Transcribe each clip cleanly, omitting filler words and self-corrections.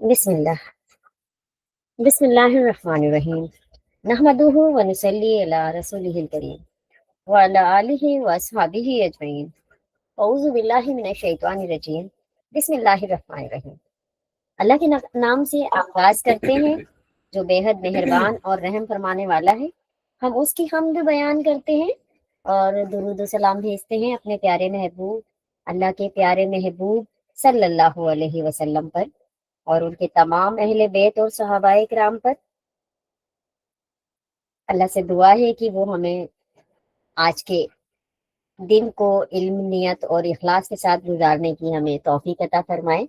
بسم اللہ بسم اللہ الرحمن الرحیم نحمدہ ونصلی علی رسولہ الکریم وعلی آلہ واصحابہ اجمعین اعوذ باللہ من الشیطان الرجیم بسم اللہ الرحمن الرحیم۔ اللہ کے نام سے آغاز کرتے ہیں جو بے حد مہربان اور رحم فرمانے والا ہے۔ ہم اس کی حمد بیان کرتے ہیں اور درود و سلام بھیجتے ہیں اپنے پیارے محبوب، اللہ کے پیارے محبوب صلی اللہ علیہ وسلم پر اور ان کے تمام اہل بیت اور صحابہ کرام پر۔ اللہ سے دعا ہے کہ وہ ہمیں آج کے دن کو علم، نیت اور اخلاص کے ساتھ گزارنے کی ہمیں توفیق عطا فرمائے۔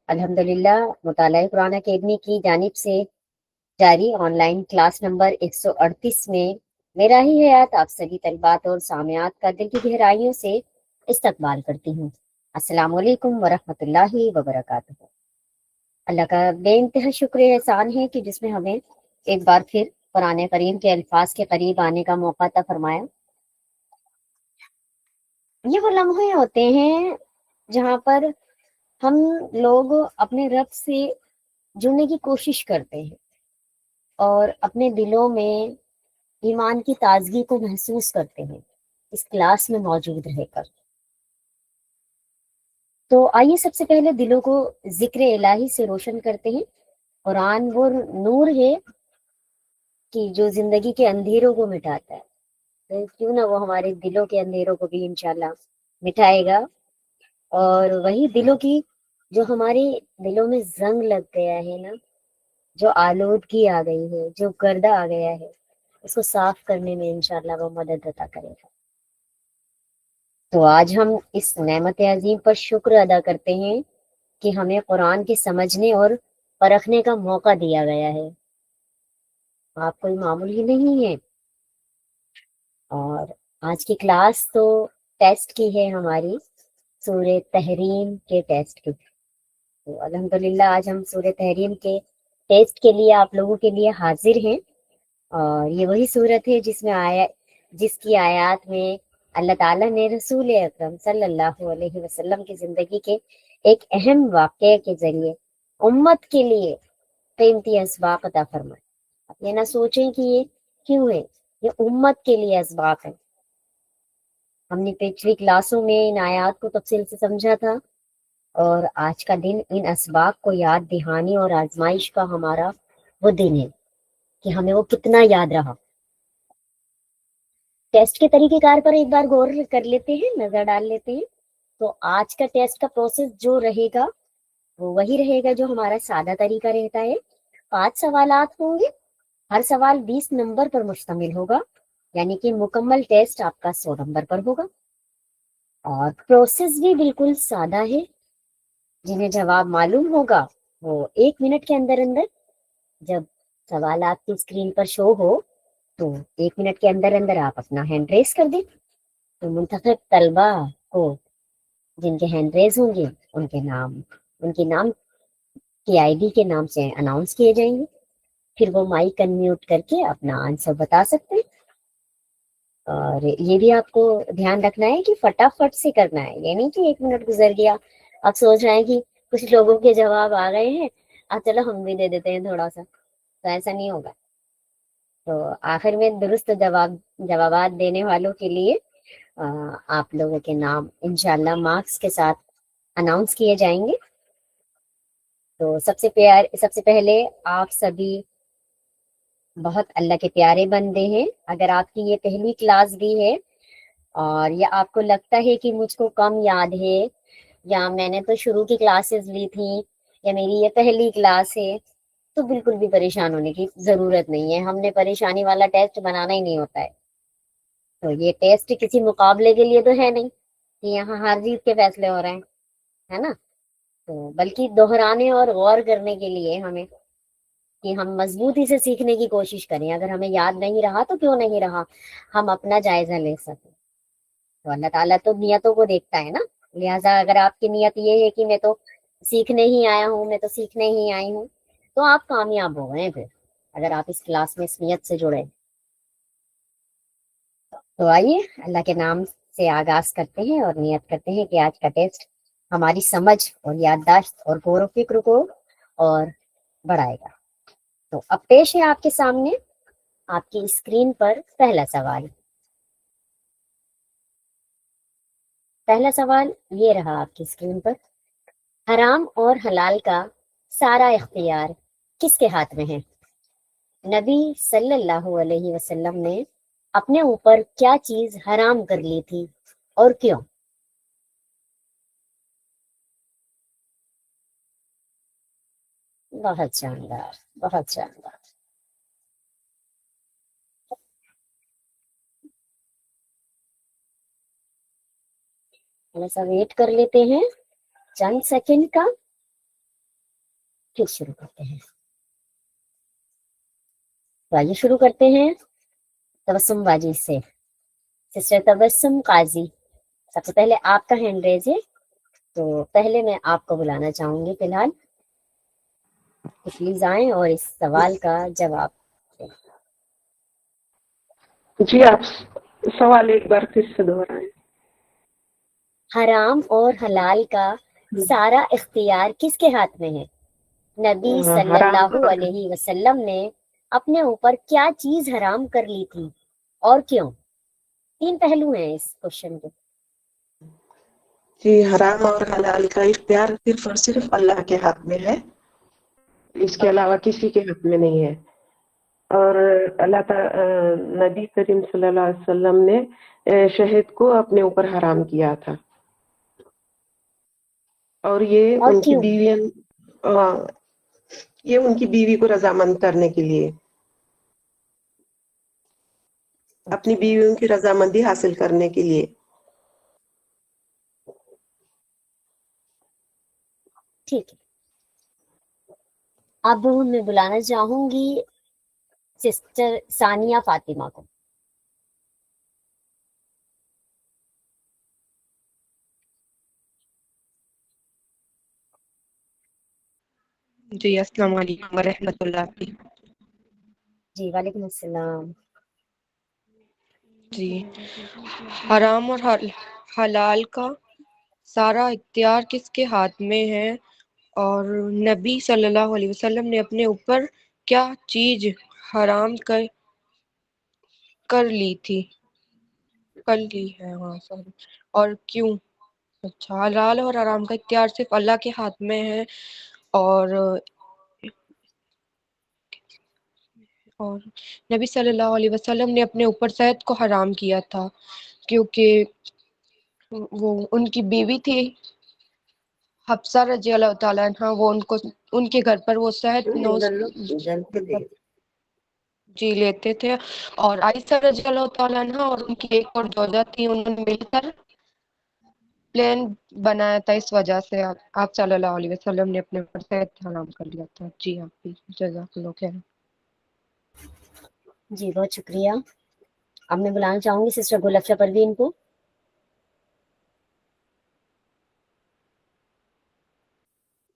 الحمدللہ مطالعہ قرآن اکیڈمی کی جانب سے جاری آن لائن کلاس نمبر 138 میں میرا ہی حیات آپ سبھی طلبات اور سامعات کا دل کی گہرائیوں سے استقبال کرتی ہوں۔ السلام علیکم ورحمۃ اللہ وبرکاتہ۔ اللہ کا بے انتہا شکر احسان ہے کہ جس میں ہمیں ایک بار پھر قرآن کریم کے الفاظ کے قریب آنے کا موقع عطا فرمایا۔ یہ وہ لمحے ہوتے ہیں جہاں پر ہم لوگ اپنے رب سے جڑنے کی کوشش کرتے ہیں اور اپنے دلوں میں ایمان کی تازگی کو محسوس کرتے ہیں اس کلاس میں موجود رہ کر۔ تو آئیے سب سے پہلے دلوں کو ذکر الہی سے روشن کرتے ہیں۔ قرآن وہ نور ہے کہ جو زندگی کے اندھیروں کو مٹاتا ہے، تو کیوں نہ وہ ہمارے دلوں کے اندھیروں کو بھی انشاءاللہ مٹائے گا۔ اور وہی دلوں کی جو ہمارے دلوں میں زنگ لگ گیا ہے نا، جو آلودگی آ گئی ہے، جو گردہ آ گیا ہے، اس کو صاف کرنے میں انشاءاللہ وہ مدد عطا کرے گا۔ تو آج ہم اس نعمت عظیم پر شکر ادا کرتے ہیں کہ ہمیں قرآن کے سمجھنے اور پرکھنے کا موقع دیا گیا ہے۔ آپ کوئی معمول ہی نہیں ہے۔ اور آج کی کلاس تو ٹیسٹ کی ہے ہماری، سورہ تحریم کے ٹیسٹ کی۔ تو الحمدللہ آج ہم سورہ تحریم کے ٹیسٹ کے لیے آپ لوگوں کے لیے حاضر ہیں، اور یہ وہی صورت ہے جس کی آیات میں اللہ تعالیٰ نے رسول اکرم صلی اللہ علیہ وسلم کی زندگی کے ایک اہم واقعے کے ذریعے امت کے لیے قیمتی اسباق عطا فرمائے۔ آپ یہ نہ سوچیں کہ یہ کیوں ہے، یہ امت کے لیے اسباق ہے۔ ہم نے پچھلی کلاسوں میں ان آیات کو تفصیل سے سمجھا تھا، اور آج کا دن ان اسباق کو یاد دہانی اور آزمائش کا ہمارا وہ دن ہے کہ ہمیں وہ کتنا یاد رہا۔ ٹیسٹ کے طریقہ کار پر ایک بار غور کر لیتے ہیں، نظر ڈال لیتے ہیں۔ تو آج کا ٹیسٹ کا پروسیس جو رہے گا وہ وہی رہے گا جو ہمارا سادہ طریقہ رہتا ہے۔ 5 سوالات ہوں گے، ہر سوال 20 نمبر پر مشتمل ہوگا، یعنی کہ مکمل ٹیسٹ آپ کا 100 نمبر پر ہوگا۔ اور پروسیس بھی بالکل سادہ ہے۔ جنہیں جواب معلوم ہوگا وہ 1 منٹ کے اندر اندر، جب سوال آپ کی اسکرین پر شو ہو تو 1 منٹ کے اندر اندر آپ اپنا ہینڈ ریز کر دیں۔ تو منتخب طلبہ کو جن کے ہینڈ ریز ہوں گے ان کے نام کی آئی ڈی کے نام سے اناؤنس کیے جائیں گے، پھر وہ مائک انمیوٹ کر کے اپنا آنسر بتا سکتے ہیں۔ اور یہ بھی آپ کو دھیان رکھنا ہے کہ فٹافٹ سے کرنا ہے، یہ نہیں کہ 1 منٹ گزر گیا آپ سوچ رہے ہیں کہ کچھ لوگوں کے جواب آ گئے ہیں چلو ہم بھی دے دیتے ہیں تھوڑا سا، تو ایسا نہیں ہوگا۔ تو آخر میں درست جوابات دینے والوں کے لیے آپ لوگوں کے نام انشاءاللہ مارکس کے ساتھ اناؤنس کیے جائیں گے۔ تو سب سے پہلے آپ سبھی بہت اللہ کے پیارے بندے ہیں۔ اگر آپ کی یہ پہلی کلاس بھی ہے اور یا آپ کو لگتا ہے کہ مجھ کو کم یاد ہے، یا میں نے تو شروع کی کلاسز لی تھیں، یا میری یہ پہلی کلاس ہے، تو بالکل بھی پریشان ہونے کی ضرورت نہیں ہے۔ ہم نے پریشانی والا ٹیسٹ بنانا ہی نہیں ہوتا ہے۔ تو یہ ٹیسٹ کسی مقابلے کے لیے تو ہے نہیں کہ یہاں ہر جیت کے فیصلے ہو رہے ہیں، ہے نا؟ تو بلکہ دہرانے اور غور کرنے کے لیے ہمیں کہ ہم مضبوطی سے سیکھنے کی کوشش کریں۔ اگر ہمیں یاد نہیں رہا تو کیوں نہیں رہا، ہم اپنا جائزہ لے سکیں۔ تو اللہ تعالیٰ تو نیتوں کو دیکھتا ہے نا، لہٰذا اگر آپ کی نیت یہ ہے کہ میں تو سیکھنے ہی آیا ہوں، میں تو سیکھنے ہی آئی ہوں، تو آپ کامیاب ہو گئے پھر، اگر آپ اس کلاس میں اس نیت سے جڑے۔ تو آئیے اللہ کے نام سے آغاز کرتے ہیں اور نیت کرتے ہیں کہ آج کا ٹیسٹ ہماری سمجھ اور یادداشت اور غور و فکر کو اور بڑھائے گا۔ تو اب پیش ہے آپ کے سامنے آپ کی اسکرین پر پہلا سوال۔ پہلا سوال یہ رہا آپ کی اسکرین پر، حرام اور حلال کا سارا اختیار کس کے ہاتھ میں ہے؟ نبی صلی اللہ علیہ وسلم نے اپنے اوپر کیا چیز حرام کر لی تھی اور کیوں؟ بہت شاندار، بہت شاندار۔ تھوڑا سا ویٹ کر لیتے ہیں چند سیکنڈ کا، پھر شروع کرتے ہیں۔ تو آئیے شروع کرتے ہیں تبسم باجی سے۔ سسٹر تبسم قاضی، سب سے پہلے آپ کا ہینڈ ریز ہے، تو پہلے میں آپ کو بلانا چاہوں گی فی الحال، پلیز آئیں اور اس سوال کا جواب دیں۔ جی آپ سوال ایک بار پھر سے دہرائیں۔ حرام اور حلال کا سارا اختیار کس کے ہاتھ میں ہے؟ نبی صلی اللہ علیہ وسلم نے اپنے اوپر کیا چیز حرام کر لی تھی اور کیوں؟ 3 پہلو ہیں اس کوشچن کے۔ جی حرام اور حلال کا اختیار صرف اور صرف اللہ کے ہاتھ میں ہے، اس کے علاوہ کسی کے ہاتھ میں نہیں ہے۔ اور اللہ تعالی نبی کریم صلی اللہ علیہ وسلم نے شہد کو اپنے اوپر حرام کیا تھا، اور یہ اور ان کی کیوں؟ بیوی کو رضامند کرنے کے لیے، اپنی بیویوں کی رضامندی حاصل کرنے کے لیے۔ ٹھیک ہے، اب میں بلانا چاہوں گی سسٹر ثانیہ فاطمہ کو۔ جی السلام علیکم ورحمۃ اللہ۔ جی وعلیکم السلام۔ جی حرام اور حلال کا سارا اختیار کس کے ہاتھ میں ہے اور نبی صلی اللہ علیہ وسلم نے اپنے اوپر کیا چیز حرام کر لی ہے اور کیوں؟ اچھا، حلال اور حرام کا اختیار صرف اللہ کے ہاتھ میں ہے اور نبی صلی اللہ علیہ وسلم نے اپنے اوپر شہد کو حرام کیا تھا کیونکہ وہ ان کی بیوی تھی حفصہ رضی اللہ تعالیٰ عنہ، وہ ان کے گھر پر وہ شہد جی لیتے تھے، اور عائشہ رضی اللہ تعالیٰ عنہ اور ان کی ایک اور زوجہ تھی، انہوں نے مل کر پلان بنایا تھا، اس وجہ سے آپ صلی اللہ علیہ وسلم نے اپنے اوپر شہد حرام کر لیا تھا۔ جی آپ بھی جزاک اللہ خیر۔ جی بہت شکریہ۔ اب میں بلانا چاہوں گی سسٹر گل افشا پروین کو۔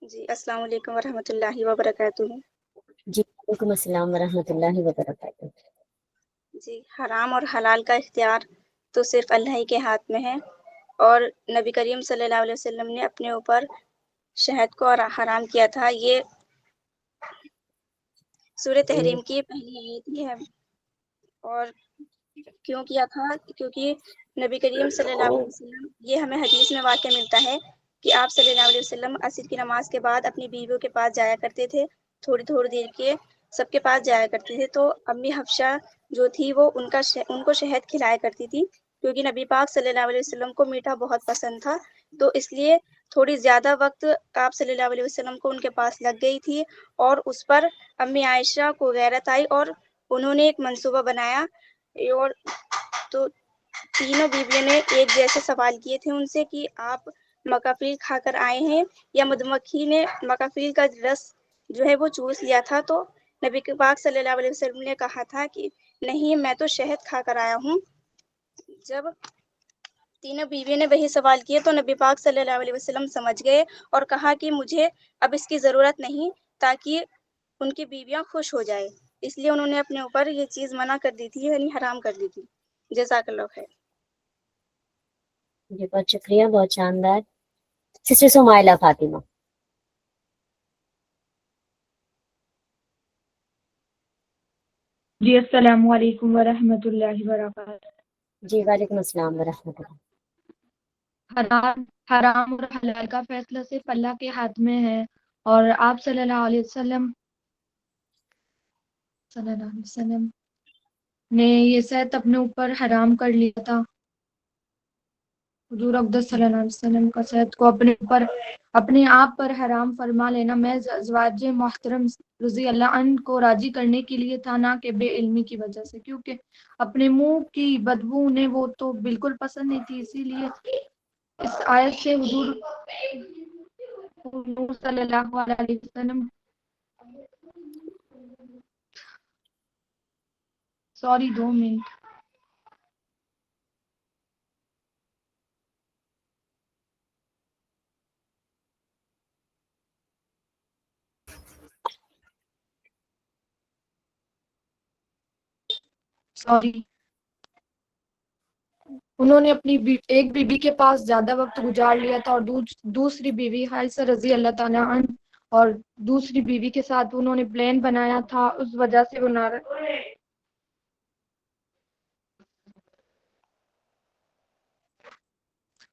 جی السلام علیکم ورحمۃ اللہ وبرکاتہ۔ جی وعلیکم السلام ورحمۃ اللہ وبرکاتہ۔ جی حرام اور حلال کا اختیار تو صرف اللہ ہی کے ہاتھ میں ہے، اور نبی کریم صلی اللہ علیہ وسلم نے اپنے اوپر شہد کو حرام کیا تھا، یہ سورہ تحریم کی پہلی آیت ہے۔ اور کیوں کیا تھا؟ کیونکہ نبی کریم صلی اللہ علیہ وسلم، یہ ہمیں حدیث میں واقع ملتا ہے کہ آپ صلی اللہ علیہ وسلم عصر کی نماز کے بعد اپنی بیویوں کے پاس جایا کرتے تھے، تھوڑی تھوڑی دیر کے سب کے پاس جایا کرتے تھے، تو امی حفصہ جو تھی وہ ان کو شہد کھلایا کرتی تھی، کیونکہ نبی پاک صلی اللہ علیہ وسلم کو میٹھا بہت پسند تھا، تو اس لیے تھوڑی زیادہ وقت آپ صلی اللہ علیہ وسلم کو ان کے پاس لگ گئی تھی، اور اس پر امی عائشہ کو غیرت آئی اور انہوں نے ایک منصوبہ بنایا، اور تو تینوں بیویوں نے ایک جیسے سوال کیے تھے ان سے کہ آپ مکافیل کھا کر آئے ہیں یا مدمکھی نے مکافیل کا رس جو ہے وہ چوس لیا تھا؟ تو نبی پاک صلی اللہ علیہ وسلم نے کہا تھا کہ نہیں، میں تو شہد کھا کر آیا ہوں۔ جب تینوں بیویوں نے وہی سوال کیے تو نبی پاک صلی اللہ علیہ وسلم سمجھ گئے اور کہا کہ مجھے اب اس کی ضرورت نہیں، تاکہ ان کی بیویاں خوش ہو جائے، اس لیے انہوں نے اپنے اوپر یہ چیز منع کر دی تھی، یعنی حرام کر دی تھی۔ جزاک اللہ خیر۔ جی بہت شکریہ، بہت شاندار۔ سسٹر سمائلہ فاطمہ. جی السلام علیکم ورحمۃ اللہ وبرکاتہ. جی وعلیکم السلام ورحمۃ اللہ. حرام اور حلال کا فیصلہ صرف اللہ کے ہاتھ میں ہے، اور آپ صلی اللہ علیہ وسلم نے یہ صحت اپنے اوپر حرام کر لیا تھا. حضور اقدس صلی اللہ علیہ وسلم کا صحت کو اپنے آپ پر حرام فرما لینا محض ازواج محترم رضی اللہ عنہ کو راضی کرنے کے لیے تھا، نہ کہ بے علمی کی وجہ سے، کیونکہ اپنے منہ کی بدبو انہیں وہ تو بالکل پسند نہیں تھی. اسی لیے اس آیت سے حضور صلی اللہ علیہ وسلم سوری 2 منٹ. سوری. انہوں نے اپنی ایک بیوی کے پاس زیادہ وقت گزار لیا تھا، اور دوسری بیوی حائصہ رضی اللہ تعالیٰ عنہ اور دوسری بیوی کے ساتھ انہوں نے پلان بنایا تھا. اس وجہ سے وہ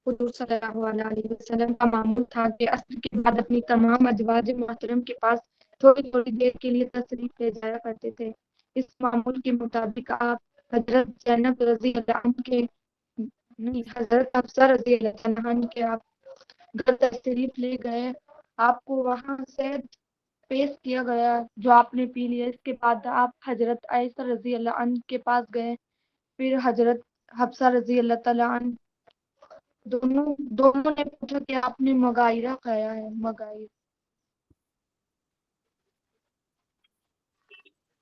حضور صلی اللہ علیہ وسلم کا معمول تھا کہ عصر کے بعد اپنی تمام ازواج محترم کے پاس تھوڑی تھوڑی دیر کے لیے تشریف لے جایا کرتے تھے. اس معمول کے مطابق آپ حضرت زینب رضی اللہ عنہ کے حضرت حفصہ رضی اللہ عنہ کے آپ گھر تشریف لے گئے. آپ کو وہاں شہد پیش کیا گیا جو آپ نے پی لیا. اس کے بعد آپ حضرت عائشہ رضی اللہ عنہ کے پاس گئے. پھر حضرت حفصہ رضی اللہ تعالیٰ عنہ دونوں نے پوچھا کہ آپ نے مغائرہ کھایا ہے؟ مغائر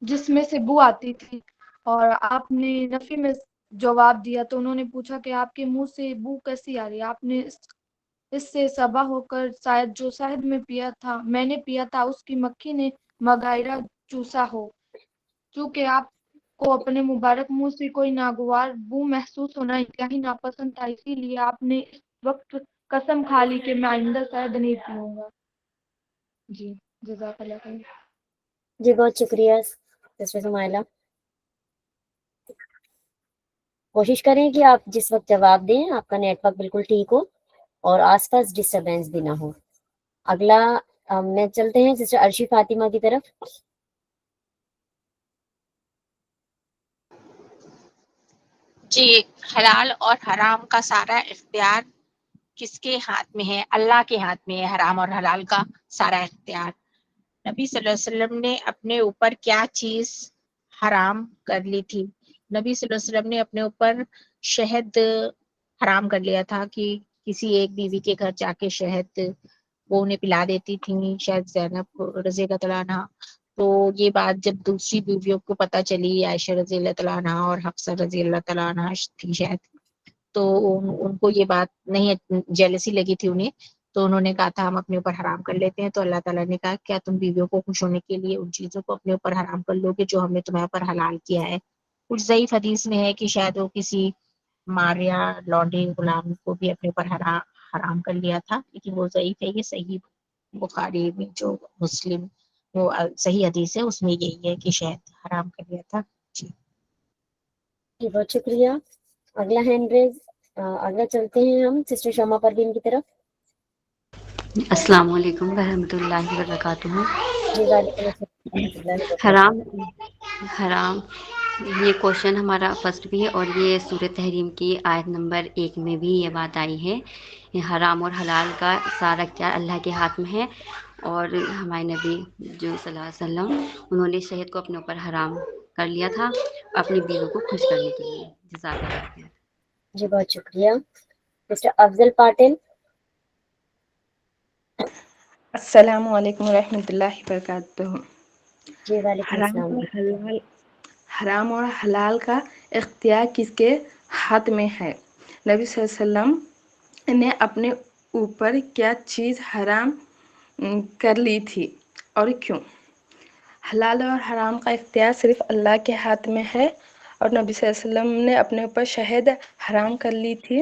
جس میں سے بو آتی تھی، اور آپ نے نفی میں جواب دیا. تو انہوں نے پوچھا کہ آپ کے منہ سے بو کیسی آ رہی ہے؟ آپ نے اس سے صبا ہو کر شاید جو شہد میں نے پیا تھا اس کی مکھی نے مغائرہ چوسا ہو. چونکہ آپ کو اپنے مبارک منہ سے کوئی ناگوار بو محسوس ہونا انتہائی ناپسند تھا، اسی لیے آپ نے اس وقت قسم کھا لی کہ میں آئندہ شاید نہیں پیوں گا. جی جزاک اللہ خیر. جی بہت شکریہ سسٹر سمائلہ. کوشش کریں کہ آپ جس وقت جواب دیں آپ کا نیٹ ورک بالکل ٹھیک ہو اور آس پاس ڈسٹربینس بھی نہ ہو. اگلا میں چلتے ہیں سسٹر عرشی فاطمہ کی طرف. جی حلال اور حرام کا سارا اختیار کس کے ہاتھ میں ہے؟ اللہ کے ہاتھ میں ہے حرام اور حلال کا سارا اختیار. نبی صلی اللہ علیہ وسلم نے اپنے اوپر کیا چیز حرام کر لی تھی؟ نبی صلی اللہ علیہ وسلم نے اپنے اوپر شہد حرام کر لیا تھا کہ کسی ایک بیوی کے گھر جا کے شہد وہ انہیں پلا دیتی تھی، شاید زینب رضی اللہ تعالیٰ عنہ. تو یہ بات جب دوسری بیویوں کو پتہ چلی، عائشہ رضی اللہ تعالیٰ عنہ اور حفصہ رضی اللہ تعالیٰ عنہ تھی شاید، تو ان کو یہ بات نہیں، جیلسی لگی تھی انہیں. تو انہوں نے کہا تھا ہم اپنے اوپر حرام کر لیتے ہیں. تو اللہ تعالیٰ نے کہا کیا تم بیویوں کو خوش ہونے کے لیے ان چیزوں کو اپنے اوپر حرام کر لو گے جو ہم نے تمہیں اوپر حلال کیا ہے؟ کچھ ضعیف حدیث میں ہے کہ شاید وہ کسی ماریا لانڈی غلام کو بھی اپنے اوپر حرام کر لیا تھا، لیکن وہ ضعیف ہے. یہ صحیح بخاری میں جو مسلم وہ صحیح حدیث ہے اس میں یہی ہے کہ شاید حرام کر لیا تھا. جی بہت شکریہ. اگلا ہینڈ ریز اگلا چلتے ہیں ہم سسٹر شمع پروین کی طرف. السلام علیکم ورحمۃ اللہ وبرکاتہ. جی وعلیکم السلام ورحمۃ اللہ حرام وبرکاتہ. حرام یہ کوشچن ہمارا فرسٹ بھی ہے، اور یہ سورہ تحریم کی آیت نمبر 1 میں بھی یہ بات آئی ہے. یہ حرام اور حلال کا سارا اختیار اللہ کے ہاتھ میں ہے، اور ہمارے نبی جو صلی اللہ علیہ وسلم انہوں نے شہد کو اپنے اوپر حرام کر لیا تھا اپنی بیوی کو خوش کرنے کے لیے. جزاک اللہ خیر. جی بہت شکریہ. مسٹر افضل پاٹل. السلام علیکم ورحمۃ اللہ وبرکاتہ. جی وعلیکم السلام. حرام اور حلال کا اختیار کس کے ہاتھ میں ہے؟ نبی صلی اللہ علیہ وسلم نے اپنے اوپر کیا چیز حرام کر لی تھی اور کیوں؟ حلال اور حرام کا اختیار صرف اللہ کے ہاتھ میں ہے، اور نبی صلی اللہ علیہ وسلم نے اپنے اوپر شہد حرام کر لی تھی.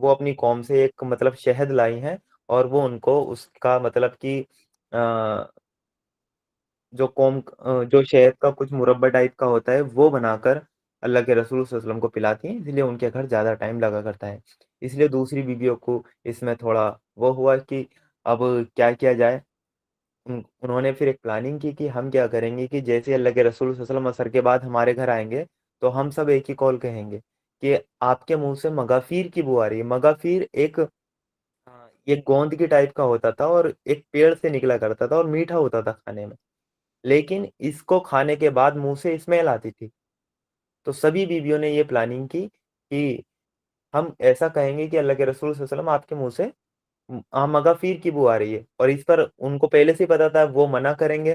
وہ اپنی قوم سے ایک مطلب شہد لائی ہیں اور وہ ان کو اس کا مطلب کہ جو شہد کا کچھ مربع ٹائپ کا ہوتا ہے وہ بنا کر اللہ کے رسول صلی اللہ علیہ وسلم کو پلاتی ہیں، اس لیے ان کے گھر زیادہ ٹائم لگا کرتا ہے۔ اس لیے دوسری بیویوں کو اس میں تھوڑا وہ ہوا کہ اب کیا کیا جائے۔ انہوں نے پھر ایک پلاننگ کی کہ ہم کیا کریں گے کہ جیسے اللہ کے رسول صلی اللہ علیہ وسلم عصر کے بعد ہمارے گھر آئیں گے تو ہم سب ایک ہی کال کہیں گے کہ آپ کے منہ سے مغافیر کی بو آ رہی ہے۔ مغافیر ایک گوند کی ٹائپ کا ہوتا تھا اور ایک پیڑ سے نکلا کرتا تھا اور میٹھا ہوتا تھا کھانے میں، لیکن اس کو کھانے کے بعد منہ سے اسمیل آتی تھی۔ تو سبھی بیویوں نے یہ پلاننگ کی کہ ہم ایسا کہیں گے کہ اللہ کے رسول صلی اللہ علیہ وسلم آپ کے منہ سے مغافیر کی بو آ رہی ہے، اور اس پر ان کو پہلے سے پتا تھا، وہ منع کریں گے،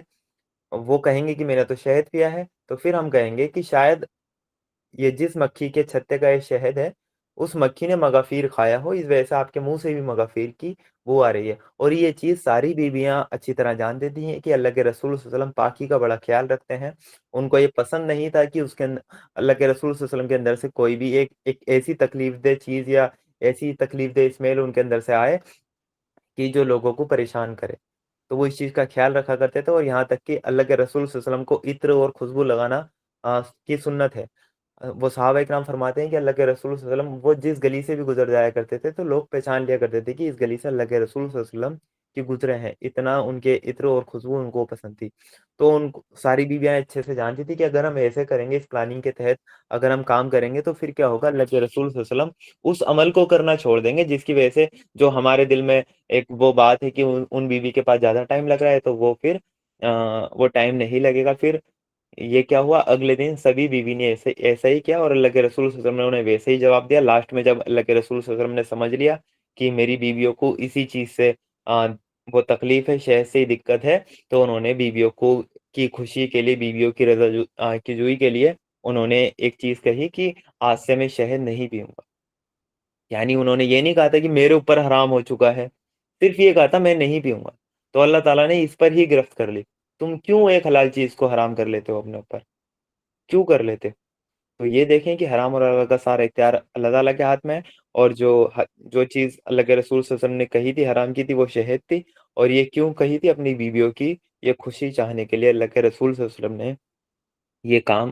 وہ کہیں گے کہ میں نے تو شہد پیا ہے، تو پھر ہم کہیں گے کہ شاید یہ جس مکھی کے چھتے کا یہ شہد ہے اس مکھی نے مغافیر کھایا ہو، اس وجہ سے آپ کے منہ سے بھی مغافیر کی بو آ رہی ہے۔ اور یہ چیز ساری بیویاں اچھی طرح جان دیتی ہیں کہ اللہ کے رسول صلی اللہ علیہ وسلم پاکی کا بڑا خیال رکھتے ہیں۔ ان کو یہ پسند نہیں تھا کہ اس کے اللہ کے رسول صلی اللہ علیہ وسلم کے اندر سے کوئی بھی ایک ایسی تکلیف دہ چیز یا ایسی تکلیف دہ اسمیل ان کے اندر سے آئے کہ جو لوگوں کو پریشان کرے، تو وہ اس چیز کا خیال رکھا کرتے تھے۔ اور یہاں تک کہ اللہ کے رسول صلی اللہ علیہ وسلم کو عطر اور خوشبو لگانا کی سنت ہے۔ وہ صحابہ اکرام فرماتے ہیں کہ اللہ کے رسول صلی اللہ علیہ وسلم وہ جس گلی سے بھی گزر جایا کرتے تھے تو لوگ پہچان لیا کرتے تھے کہ اس گلی سے اللہ کے رسول صلی اللہ علیہ وسلم کی گزرے ہیں، اتنا ان کے عطر اور خوشبو ان کو پسند تھی۔ تو ساری بیویاں اچھے سے جانتی تھی کہ اگر ہم ایسے کریں گے، اس پلاننگ کے تحت اگر ہم کام کریں گے تو پھر کیا ہوگا، اللہ کے رسول صلی اللہ علیہ وسلم اس عمل کو کرنا چھوڑ دیں گے جس کی وجہ سے جو ہمارے دل میں ایک وہ بات ہے کہ ان بیوی کے پاس زیادہ ٹائم لگ رہا ہے، تو وہ پھر وہ ٹائم نہیں لگے گا۔ پھر یہ کیا ہوا، اگلے دن سبھی بیوی نے ایسا ہی کیا اور اللہ کے رسول صلی اللہ علیہ وسلم نے انہیں ویسے ہی جواب دیا۔ لاسٹ میں جب اللہ کے رسول صلی اللہ علیہ وسلم نے سمجھ لیا کہ میری بیویوں کو اسی چیز سے وہ تکلیف ہے، شہد سے ہی دقت ہے، تو انہوں نے بیویوں کو کی خوشی کے لیے، بیویوں کی رضا کی جوئی کے لیے انہوں نے ایک چیز کہی کہ آج سے میں شہد نہیں پیوں گا۔ یعنی انہوں نے یہ نہیں کہا تھا کہ میرے اوپر حرام ہو چکا ہے، صرف یہ کہا تھا میں نہیں پیوں گا۔ تو اللہ تعالیٰ نے اس پر ہی گرفت کر لی، تم کیوں ایک حلال چیز کو حرام کر لیتے ہو اپنے اوپر، کیوں کر لیتے؟ تو یہ دیکھیں کہ حرام اور حلال کا سارا اختیار اللہ تعالیٰ کے ہاتھ میں ہے، اور جو چیز اللہ کے رسول صلی اللہ علیہ وسلم نے کہی تھی، حرام کی تھی، وہ شہد تھی۔ اور یہ کیوں کہی تھی؟ اپنی بیویوں کی یہ خوشی چاہنے کے لیے اللہ کے رسول صلی اللہ علیہ وسلم نے یہ کام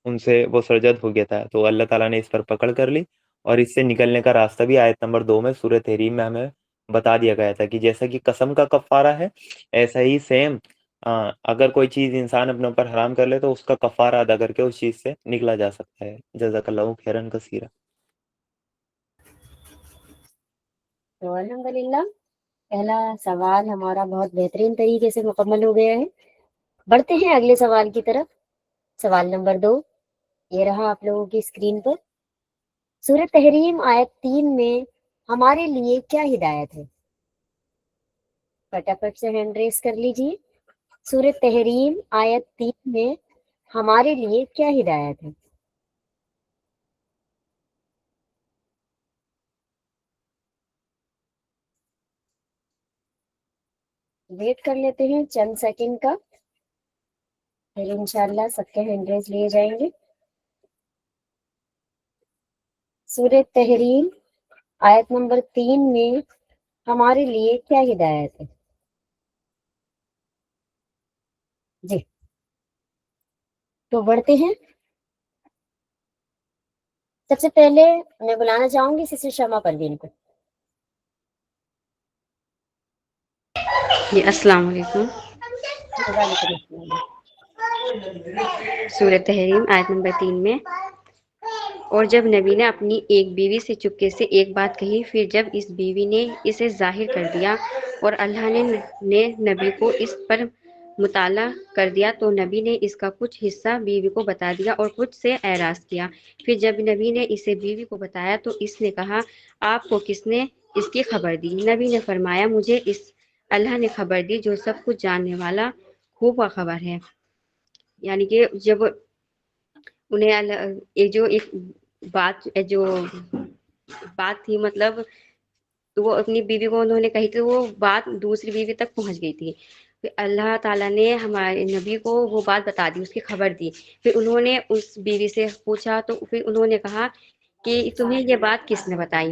ان سے وہ سرزد ہو گیا تھا، تو اللہ تعالیٰ نے اس پر پکڑ کر لی۔ اور اس سے نکلنے کا راستہ بھی آیت نمبر 2 میں سورہ تحریم میں ہمیں بتا دیا گیا تھا کہ جیسا کہ قسم کا کفارہ ہے، ایسا ہی سیم اگر کوئی چیز انسان اپنے اوپر حرام کر لے تو اس کا کفارہ ادا کر کے اس چیز سے نکلا جا سکتا ہے۔ جزاک اللہ خیرن کثیرا۔ تو الحمدللہ پہلا سوال ہمارا بہت بہترین طریقے سے مکمل ہو گیا ہے۔ بڑھتے ہیں اگلے سوال کی طرف۔ سوال نمبر 2 یہ رہا آپ لوگوں کی اسکرین پر۔ سورہ تحریم آیت 3 میں ہمارے لیے کیا ہدایت ہے؟ فٹافٹ سے ہینڈ ریز کر لیجیے۔ سورہ تحریم آیت 3 میں ہمارے لیے کیا ہدایت ہے؟ ویٹ کر لیتے ہیں چند سیکنڈ کا، پھر انشاءاللہ سب کے ہینڈ ریز لیے جائیں گے۔ سورہ تحریم آیت نمبر 3 میں ہمارے لیے کیا ہدایت ہے؟ جی تو بڑھتے ہیں۔ سب سے پہلے میں بلانا چاہوں گی سسٹر شمع پروین کو۔ جی السلام علیکم۔ وعلیکم السلام۔ سورہ تحریم آیت نمبر 3 میں، اور جب نبی نے اپنی ایک بیوی سے چپکے سے ایک بات کہی، پھر جب اس بیوی نے اسے ظاہر کر دیا اور اللہ نے نبی کو اس پر مطلع کر دیا، تو نبی نے اس کا کچھ حصہ بیوی کو بتا دیا اور کچھ سے اعراض کیا۔ پھر جب نبی نے اسے بیوی کو بتایا تو اس نے کہا، آپ کو کس نے اس کی خبر دی؟ نبی نے فرمایا، مجھے اللہ نے خبر دی جو سب کچھ جاننے والا، خوب خبر ہے۔ یعنی کہ جب انہیں ایک بات تھی، مطلب تو وہ اپنی بیوی کو انہوں نے کہی تھی، وہ بات دوسری بیوی تک پہنچ گئی تھی۔ پھر اللہ تعالیٰ نے ہمارے نبی کو وہ بات بتا دی، اس کی خبر دی۔ پھر انہوں نے اس بیوی سے پوچھا تو پھر انہوں نے کہا کہ تمہیں یہ بات کس نے بتائی؟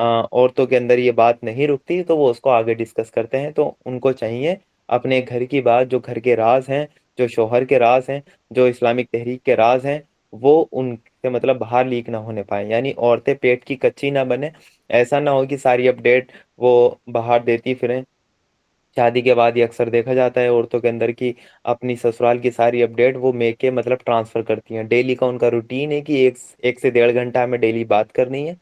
عورتوں کے اندر یہ بات نہیں رکتی تو وہ اس کو آگے ڈسکس کرتے ہیں. تو ان کو چاہیے اپنے گھر کی بات، جو گھر کے راز ہیں، جو شوہر کے راز ہیں، جو اسلامک تحریک کے راز ہیں، وہ ان سے مطلب باہر لیک نہ ہونے پائیں. یعنی عورتیں پیٹ کی کچی نہ بنے. ایسا نہ ہو کہ ساری اپڈیٹ وہ باہر دیتی پھریں. شادی کے بعد یہ اکثر دیکھا جاتا ہے عورتوں کے اندر کی اپنی سسرال کی ساری اپڈیٹ وہ میکے مطلب ٹرانسفر کرتی ہیں. ڈیلی کا ان کا روٹین ہے کہ 1 سے 1.5 گھنٹہ ہمیں ڈیلی بات کرنی ہے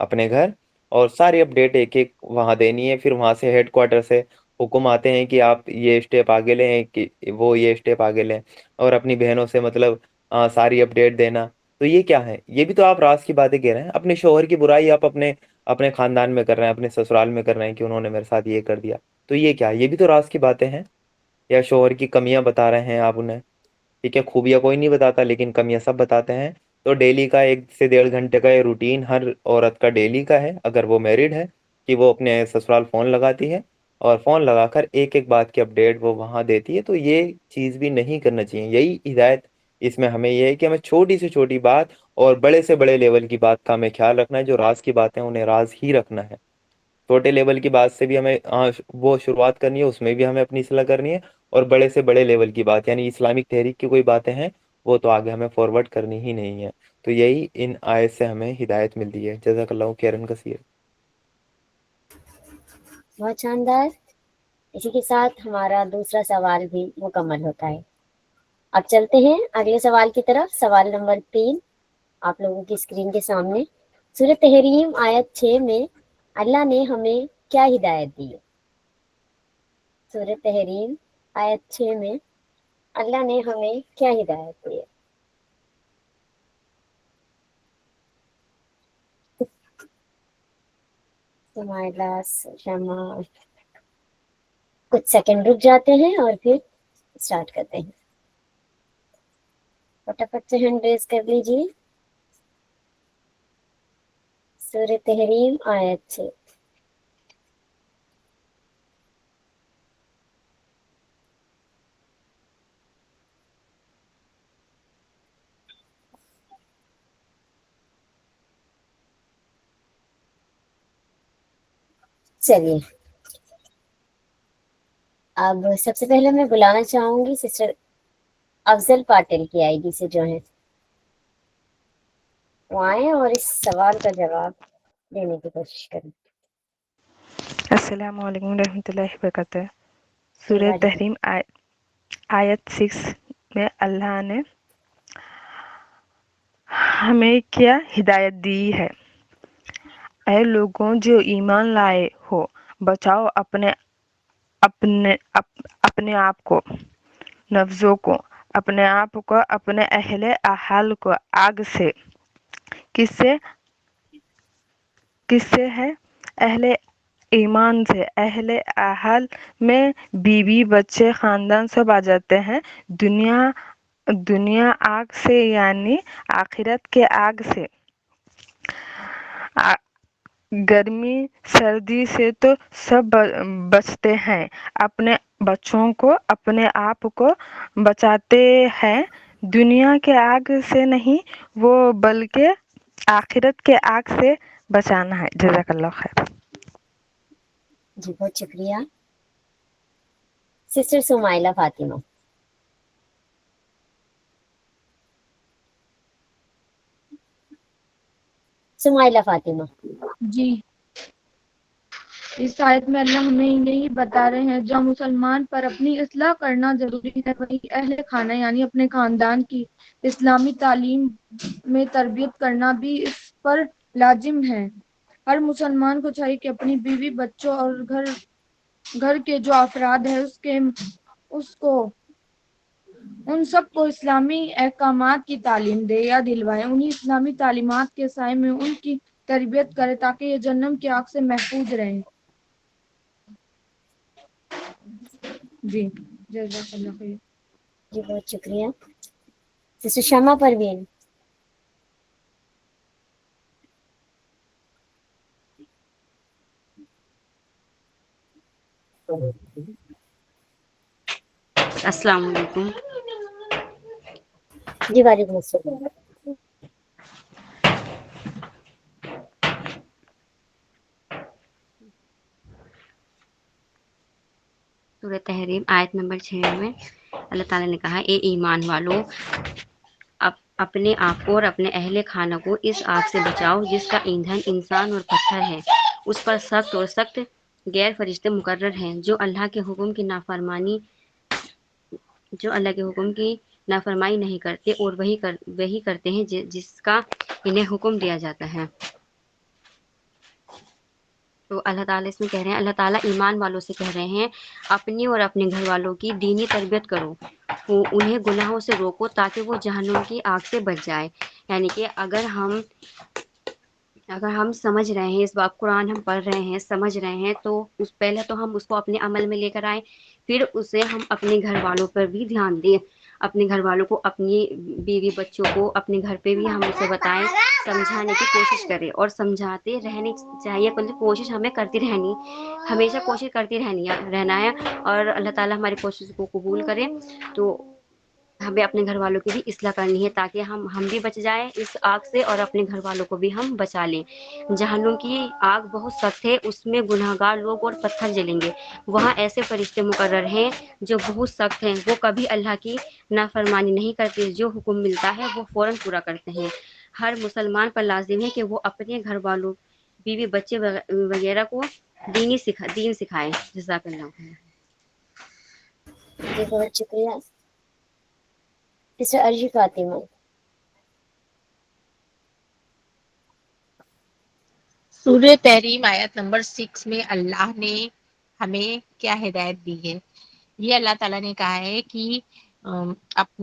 اپنے گھر، اور ساری اپڈیٹ ایک ایک وہاں دینی ہے. پھر وہاں سے ہیڈ کوارٹر سے حکم آتے ہیں کہ آپ یہ اسٹیپ آگے لیں، کہ وہ یہ اسٹیپ آگے لیں، اور اپنی بہنوں سے مطلب ساری اپڈیٹ دینا. تو یہ کیا ہے؟ یہ بھی تو آپ راز کی باتیں کہہ رہے ہیں. اپنے شوہر کی برائی آپ اپنے خاندان میں کر رہے ہیں، اپنے سسرال میں کر رہے ہیں کہ انہوں نے میرے ساتھ یہ کر دیا. تو یہ کیا؟ یہ بھی تو راز کی باتیں ہیں. یا شوہر کی کمیاں بتا رہے ہیں آپ انہیں. ٹھیک ہے، خوبیاں کوئی نہیں بتاتا لیکن کمیاں سب بتاتے ہیں. تو ڈیلی کا 1 سے 1.5 گھنٹے کا یہ روٹین ہر عورت کا ڈیلی کا ہے اگر وہ میرڈ ہے، کہ وہ اپنے سسرال فون لگاتی ہے اور فون لگا کر ایک ایک بات کی اپڈیٹ وہ وہاں دیتی ہے. تو یہ چیز بھی نہیں کرنا چاہیے. یہی ہدایت اس میں ہمیں یہ ہے کہ ہمیں چھوٹی سے چھوٹی بات اور بڑے سے بڑے لیول کی بات کا ہمیں خیال رکھنا ہے. جو راز کی باتیں انہیں راز ہی رکھنا ہے. چھوٹے لیول کی بات سے بھی ہمیں وہ شروعات کرنی ہے، اس میں بھی ہمیں اپنی اصلاح کرنی ہے. اور بڑے سے بڑے لیول کی بات یعنی اسلامک تحریک کی کوئی باتیں ہیں وہ تو آگے ہمیں فارورڈ کرنی ہی نہیں ہے. تو یہی ان آیت سے ہمیں ہدایت ملتی ہے. جزاک اللہ خیرن کثیر. بہت شاندار. اسی کے ساتھ ہمارا دوسرا سوال بھی مکمل ہوتا ہے. اب چلتے ہیں اگلے سوال کی طرف. سوال نمبر 3 آپ لوگوں کی اسکرین کے سامنے. سورہ تحریم آیت 6 میں اللہ نے ہمیں کیا ہدایت دی ہے؟ سورہ تحریم آیت 6 میں اللہ نے ہمیں کیا ہدایت دی ہے؟ شمع کچھ سیکنڈ رک جاتے ہیں اور پھر اسٹارٹ کرتے ہیں. فٹافٹ سے ہینڈ ریز کر لیجیے. سورہ تحریم آیت 6. چلیے اب سب سے پہلے میں بلانا چاہوں گی سسٹر افضل پاٹل کی آئی ڈی سے جو ہے وہ آئیں اور اس سوال کا جواب دینے کی کوشش کریں. السلام علیکم ورحمۃ اللہ وبرکاتہ. سورہ تحریم آیت 6 میں اللہ نے ہمیں کیا ہدایت دی ہے؟ اے لوگوں جو ایمان لائے ہو، بچاؤ اپنے آپ کو، نفسوں کو، اپنے آپ کو، اپنے اہل احال کو آگ سے. کس سے ہے؟ اہل ایمان سے. اہل احال میں بیوی، بچے، خاندان سب آ جاتے ہیں. دنیا آگ سے یعنی آخرت کے آگ سے. گرمی سردی سے تو سب بچتے ہیں. اپنے بچوں کو، اپنے آپ کو بچاتے ہیں. دنیا کے آگ سے نہیں، وہ بلکہ آخرت کے آگ سے بچانا ہے. جزاک اللہ خیر. جی بہت شکریہ. سسٹر سمائلہ فاطمہ. سمائلہ فاطمہ. جی، اس آیت میں اللہ ہمیں یہی بتا رہے ہیں جو مسلمان پر اپنی اصلاح کرنا ضروری ہے وہی اہل خانہ یعنی اپنے خاندان کی اسلامی تعلیم میں تربیت کرنا بھی اس پر لازم ہے. ہر مسلمان کو چاہیے کہ اپنی بیوی، بچوں اور گھر کے جو افراد ہیں ان سب کو اسلامی احکامات کی تعلیم دے یا دلوائے. انہیں اسلامی تعلیمات کے سائے میں ان کی تربیت کرے تاکہ یہ جہنم کی آگ سے محفوظ رہیں. جی جزاک اللہ خیر. جی بہت شکریہ. سسٹر شمع پروین. السلام علیکم. جی وعلیکم السلام. تحریم آیت نمبر 6 میں اللہ تعالیٰ نے کہا، اے ایمان والو، اپنے آپ کو اور اپنے اہل خانہ کو اس آگ سے بچاؤ جس کا ایندھن انسان اور پتھر ہے، اس پر سخت اور سخت غیر فرشتے مقرر ہیں جو اللہ کے حکم کی نافرمانی نہیں کرتے اور وہی کرتے ہیں جس کا انہیں حکم دیا جاتا ہے۔ تو اللہ تعالیٰ اس میں کہہ رہے ہیں، اللہ تعالیٰ ایمان والوں سے کہہ رہے ہیں اپنی اور اپنے گھر والوں کی دینی تربیت کرو، انہیں گناہوں سے روکو تاکہ وہ جہنم کی آگ سے بچ جائے۔ یعنی کہ اگر ہم سمجھ رہے ہیں اس بات، قرآن ہم پڑھ رہے ہیں، سمجھ رہے ہیں، تو پہلے تو ہم اس کو اپنے عمل میں لے کر آئیں، پھر اسے ہم اپنے گھر والوں پر بھی دھیان دیں، اپنے گھر والوں کو، اپنی بیوی بچوں کو، اپنے گھر پہ بھی ہم اسے بتائیں، سمجھانے کی کوشش کریں اور سمجھاتے رہنے چاہیے، کوشش ہمیں کرتی رہنی، ہمیشہ کوشش کرتی رہنا ہے، اور اللہ تعالیٰ ہماری کوشش کو قبول کرے۔ تو ہمیں اپنے گھر والوں کی بھی اصلاح کرنی ہے تاکہ ہم بھی بچ جائیں اس آگ سے اور اپنے گھر والوں کو بھی ہم بچا لیں۔ جہنم کی آگ بہت سخت ہے، اس میں گنہگار لوگ اور پتھر جلیں گے، وہاں ایسے فرشتے مقرر ہیں جو بہت سخت ہیں، وہ کبھی اللہ کی نافرمانی نہیں کرتے، جو حکم ملتا ہے وہ فوراً پورا کرتے ہیں۔ ہر مسلمان پر لازم ہے کہ وہ اپنے گھر والوں، بیوی بچے وغیرہ کو دین سکھائے۔ جزاک اللہ خیر۔ جی بہت شکریہ سسٹر ارجی فاطمہ۔ سورہ تحریم آیت نمبر 6 میں اللہ نے ہمیں کیا ہدایت دی ہے؟ یہ اللہ تعالیٰ نے کہا ہے کہ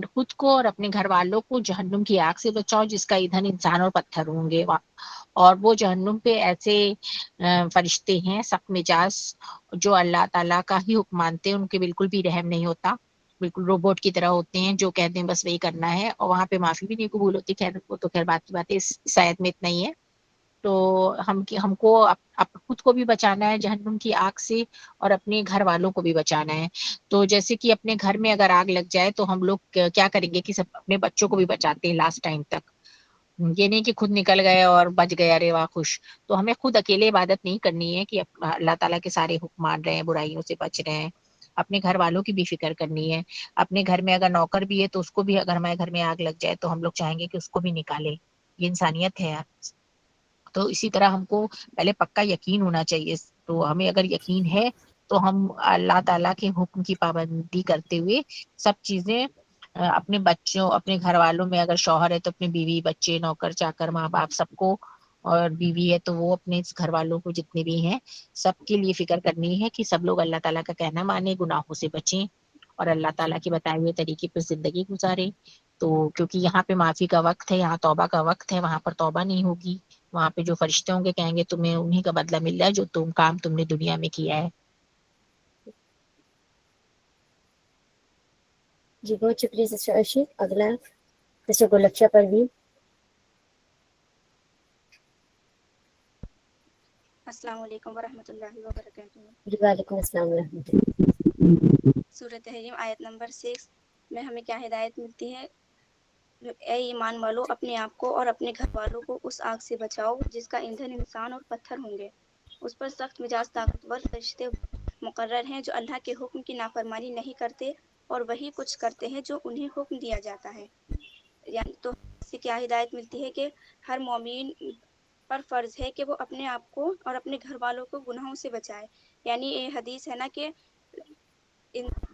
خود کو اور اپنے گھر والوں کو جہنم کی آگ سے بچاؤ جس کا ایندھن انسان اور پتھر ہوں گے، اور وہ جہنم پہ ایسے فرشتے ہیں سخت مزاج جو اللہ تعالیٰ کا ہی حکم مانتے ہیں، ان کے بالکل بھی رحم نہیں ہوتا، بالکل روبوٹ کی طرح ہوتے ہیں، جو کہتے ہیں بس وہی کرنا ہے، اور وہاں پہ معافی بھی نہیں قبول ہوتی۔ خیر وہ تو خیر بات کی بات ہے، اس آیت میں اتنا ہی ہے۔ تو ہم کو خود کو بھی بچانا ہے جہنم کی آگ سے اور اپنے گھر والوں کو بھی بچانا ہے۔ تو جیسے کہ اپنے گھر میں اگر آگ لگ جائے تو ہم لوگ کیا کریں گے کہ سب اپنے بچوں کو بھی بچاتے ہیں لاسٹ ٹائم تک، یہ نہیں کہ خود نکل گئے اور بچ گیا، رے واہ خوش۔ تو ہمیں خود اکیلے عبادت نہیں کرنی ہے کہ اللہ تعالیٰ کے سارے حکم مان رہے ہیں، برائیوں سے بچ رہے ہیں، اپنے گھر والوں کی بھی فکر کرنی ہے۔ اپنے گھر میں اگر نوکر بھی ہے تو اس کو بھی، اگر ہمارے گھر میں آگ لگ جائے تو ہم لوگ چاہیں گے کہ اس کو بھی نکالے، یہ انسانیت ہے۔ تو اسی طرح ہم کو پہلے پکا یقین ہونا چاہیے، تو ہمیں اگر یقین ہے تو ہم اللہ تعالیٰ کے حکم کی پابندی کرتے ہوئے سب چیزیں اپنے بچوں، اپنے گھر والوں میں اگر شوہر ہے تو اپنے بیوی بچے، نوکر چاکر، ماں باپ سب کو، اور بیوی ہے تو وہ اپنے گھر والوں کو جتنے بھی ہیں سب کے لیے فکر کرنی ہے کہ سب لوگ اللہ تعالیٰ کا کہنا مانیں، گناہوں سے بچیں اور اللہ تعالیٰ کے بتائے ہوئے طریقے پر زندگی گزاریں۔ تو کیونکہ یہاں پہ معافی کا وقت ہے، یہاں توبہ کا وقت ہے، وہاں پر توبہ نہیں ہوگی، وہاں پہ جو فرشتے ہوں گے کہیں گے تمہیں انہی کا بدلہ مل رہا ہے جو کام تم نے دنیا میں کیا ہے۔ جی بہت شکریہ سسٹر ارشی۔ اگلا سسٹر گلکشہ پروین۔ السلام علیکم ورحمۃ اللہ وبرکاتہ۔ جی وعلیکم السلام ورحمۃ اللہ۔ سورہ تحریم آیت نمبر 6 میں ہمیں کیا ہدایت ملتی ہے؟ اے ایمان والو، اپنے آپ کو اور اپنے گھر والوں کو اس آگ سے بچاؤ جس کا ایندھن انسان اور پتھر ہوں گے، اس پر سخت مزاج طاقتور فرشتے مقرر ہیں جو اللہ کے حکم کی نافرمانی نہیں کرتے اور وہی کچھ کرتے ہیں جو انہیں حکم دیا جاتا ہے۔ یعنی تو اس سے کیا ہدایت ملتی ہے کہ ہر مومن پر فرض ہے کہ وہ اپنے آپ کو اور اپنے گھر والوں کو گناہوں سے بچائے۔ یعنی یہ حدیث ہے نا کہ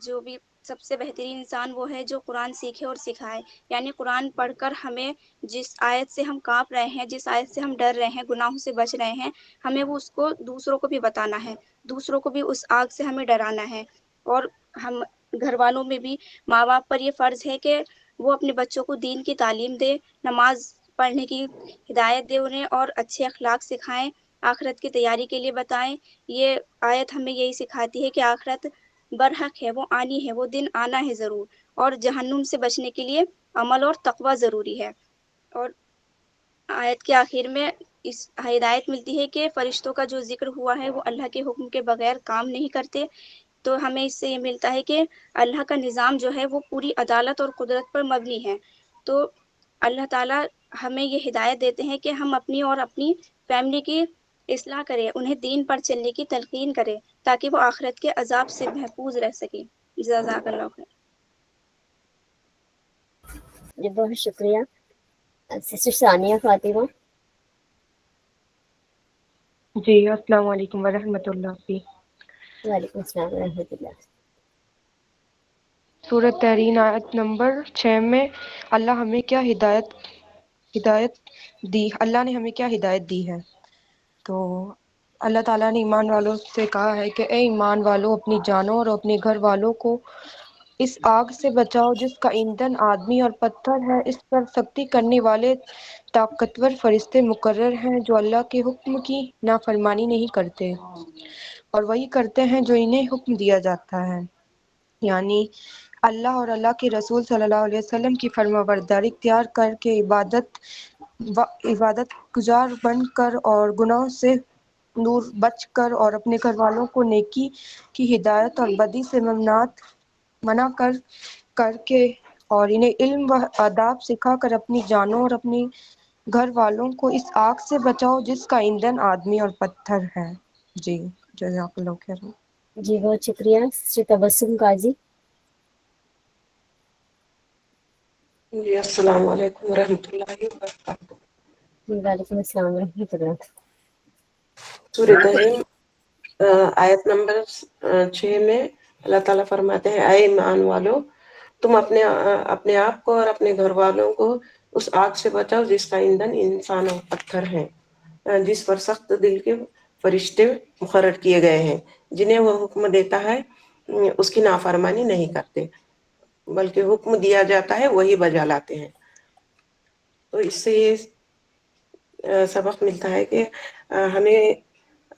جو بھی سب سے بہترین انسان وہ ہے جو قرآن سیکھے اور سکھائے۔ یعنی قرآن پڑھ کر ہمیں جس آیت سے ہم کانپ رہے ہیں، جس آیت سے ہم ڈر رہے ہیں، گناہوں سے بچ رہے ہیں، ہمیں وہ اس کو دوسروں کو بھی بتانا ہے، دوسروں کو بھی اس آگ سے ہمیں ڈرانا ہے۔ اور ہم گھر والوں میں بھی ماں باپ پر یہ فرض ہے کہ وہ اپنے بچوں کو دین کی تعلیم دے، نماز پڑھنے کی ہدایت دے انہیں، اور اچھے اخلاق سکھائیں، آخرت کی تیاری کے لیے بتائیں۔ یہ آیت ہمیں یہی سکھاتی ہے کہ آخرت برحق ہے، وہ آنی ہے، وہ دن آنا ہے ضرور، اور جہنم سے بچنے کے لیے عمل اور تقوی ضروری ہے۔ اور آیت کے آخر میں اس ہدایت ملتی ہے کہ فرشتوں کا جو ذکر ہوا ہے وہ اللہ کے حکم کے بغیر کام نہیں کرتے۔ تو ہمیں اس سے یہ ملتا ہے کہ اللہ کا نظام جو ہے وہ پوری عدالت اور قدرت پر مبنی ہے۔ تو اللہ تعالیٰ ہمیں یہ ہدایت دیتے ہیں کہ ہم اپنی اور اپنی فیملی کی اصلاح کریں، انہیں دین پر چلنے کی تلقین کریں تاکہ وہ آخرت کے عذاب سے محفوظ رہ سکے. جزاک اللہ خیر. جی بہت شکریہ. سسٹر ثانیہ فاطمہ. جی السلام علیکم ورحمۃ اللہ. وعلیکم السلام ورحمۃ اللہ. سورۃ تحریم آیت نمبر 6 میں اللہ ہمیں کیا ہدایت دی، اللہ نے ہمیں کیا ہدایت دی ہے. تو اللہ تعالیٰ نے ایمان والوں سے کہا ہے کہ اے ایمان والوں، اپنی جانوں اور اپنے گھر والوں کو اس آگ سے بچاؤ جس کا ایندھن آدمی اور پتھر ہے. اس پر سختی کرنے والے طاقتور فرشتے مقرر ہیں جو اللہ کے حکم کی نافرمانی نہیں کرتے اور وہی کرتے ہیں جو انہیں حکم دیا جاتا ہے، یعنی اللہ اور اللہ کے رسول صلی اللہ علیہ وسلم کی فرما برداری اختیار کر کے عبادت گزار بن کر اور گناہوں سے دور بچ کر اور اپنے گھر والوں کو نیکی کی ہدایت اور بدی سے منع کر کے اور انہیں علم و آداب سکھا کر اپنی جانوں اور اپنی گھر والوں کو اس آگ سے بچاؤ جس کا ایندھن آدمی اور پتھر ہے. جی جزاک اللہ خیر. جی بہت شکریہ. سسٹر تبسم قاضی. جی السلام علیکم ورحمۃ اللہ وبرکاتہ. وعلیکم السلام ورحمۃ اللہ. سورۃ تحریم آیت نمبر 6 میں اللہ تعالیٰ فرماتے ہیں اے ایمان والو، تم اپنے آپ کو اور اپنے گھر والوں کو اس آگ سے بچاؤ جس کا ایندھن انسان اور پتھر ہے، جس پر سخت دل کے فرشتے مقرر کیے گئے ہیں جنہیں وہ حکم دیتا ہے اس کی نافرمانی نہیں کرتے بلکہ حکم دیا جاتا ہے وہی بجا لاتے ہیں. تو اس سے یہ سبق ملتا ہے کہ ہمیں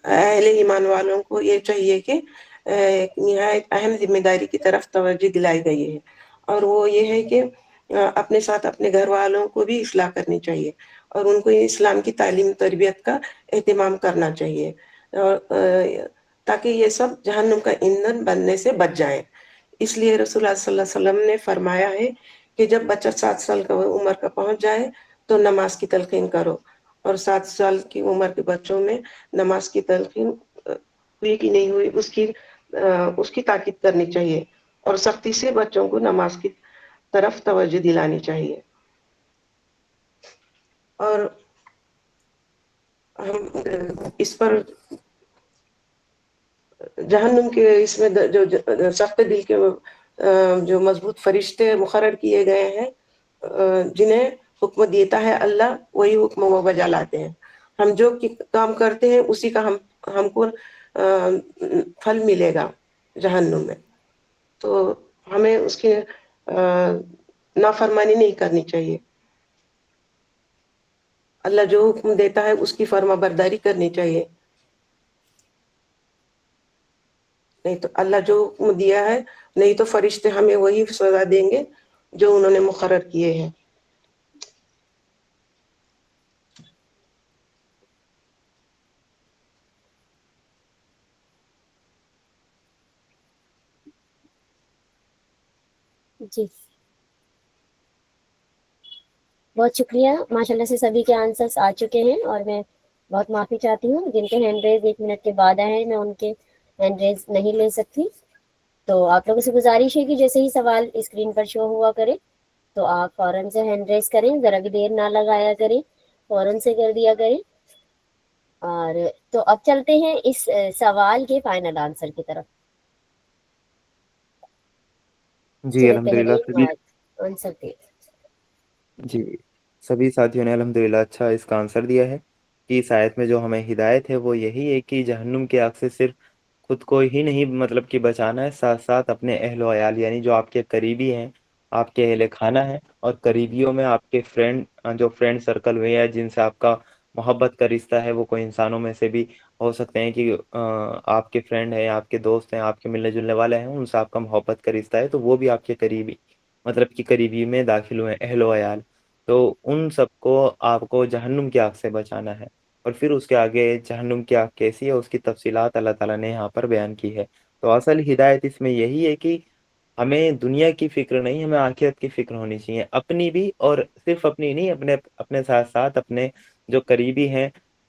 اہل ایمان والوں کو یہ چاہیے کہ نہایت اہم ذمہ داری کی طرف توجہ دلائی گئی ہے، اور وہ یہ ہے کہ اپنے ساتھ اپنے گھر والوں کو بھی اصلاح کرنی چاہیے اور ان کو اسلام کی تعلیم تربیت کا اہتمام کرنا چاہیے تاکہ یہ سب جہنم کا ایندھن بننے سے بچ جائیں. اس لیے رسول اللہ صلی اللہ علیہ وسلم نے فرمایا ہے کہ جب بچہ 7 سال کا عمر کا پہنچ جائے تو نماز کی تلقین کرو، اور 7 سال کی عمر کے بچوں میں نماز کی تلقین ہوئی کہ نہیں ہوئی اس کی تاکید کرنی چاہیے اور سختی سے بچوں کو نماز کی طرف توجہ دلانی چاہیے. اور ہم اس پر جہنم کے اس میں جو سخت دل کے جو مضبوط فرشتے مقرر کیے گئے ہیں جنہیں حکم دیتا ہے اللہ وہی حکم وہ بجا لاتے ہیں. ہم جو کام کرتے ہیں اسی کا ہم کو پھل ملے گا جہنم میں. تو ہمیں اس کی نافرمانی نہیں کرنی چاہیے. اللہ جو حکم دیتا ہے اس کی فرما برداری کرنی چاہیے، نہیں تو اللہ جو حکم دیا ہے نہیں تو فرشتے ہمیں وہی سزا دیں گے جو انہوں نے مقرر کیے ہیں. جی بہت شکریہ. ماشاءاللہ سے سبھی کے آنسرس آ چکے ہیں اور میں بہت معافی چاہتی ہوں جن کے ہینڈ ریز 1 منٹ کے بعد آئے ہیں میں ان کے ہینڈ ریز نہیں لے سکتی. تو آپ لوگوں سے گزارش ہے کہ جیسے ہی سوال اسکرین پر شو ہوا کرے تو آپ فوراً سے ہینڈ ریز کریں، ذرا بھی دیر نہ لگایا کریں، فوراً سے کر دیا کریں. اور تو اب چلتے ہیں اس سوال کے فائنل آنسر کی طرف. جی سورۃ الحمدللہ تحریم آنسر دے. جی سبھی ساتھیوں نے الحمدللہ اچھا اس کا آنسر دیا ہے کہ اس آیت میں جو ہمیں ہدایت ہے وہ یہی ہے کہ جہنم کے آگ سے صرف خود کو ہی نہیں مطلب کہ بچانا ہے، ساتھ ساتھ اپنے اہل و عیال یعنی جو آپ کے قریبی ہیں، آپ کے اہل خانہ ہیں اور قریبیوں میں آپ کے جو فرینڈ سرکل ہوئے ہیں جن سے آپ کا محبت کا رشتہ ہے، وہ کوئی انسانوں میں سے بھی ہو سکتے ہیں کہ آپ کے فرینڈ ہیں، آپ کے دوست ہیں، آپ کے ملنے جلنے والے ہیں، ان سے آپ کا محبت کا رشتہ ہے تو وہ بھی آپ کے قریبی مطلب کہ قریبی میں داخل ہوئے اہل و عیال. تو ان سب کو آپ کو جہنم کی آگ سے بچانا ہے. اور پھر اس کے آگے جہنم کی آگ کیسی ہے اس کی تفصیلات اللہ تعالیٰ نے یہاں پر بیان کی ہے. تو اصل ہدایت اس میں یہی ہے کہ ہمیں دنیا کی فکر نہیں، ہمیں آخرت کی فکر ہونی چاہیے، اپنی بھی اور صرف اپنی نہیں، اپنے ساتھ ساتھ اپنے جو قریبی ہیں،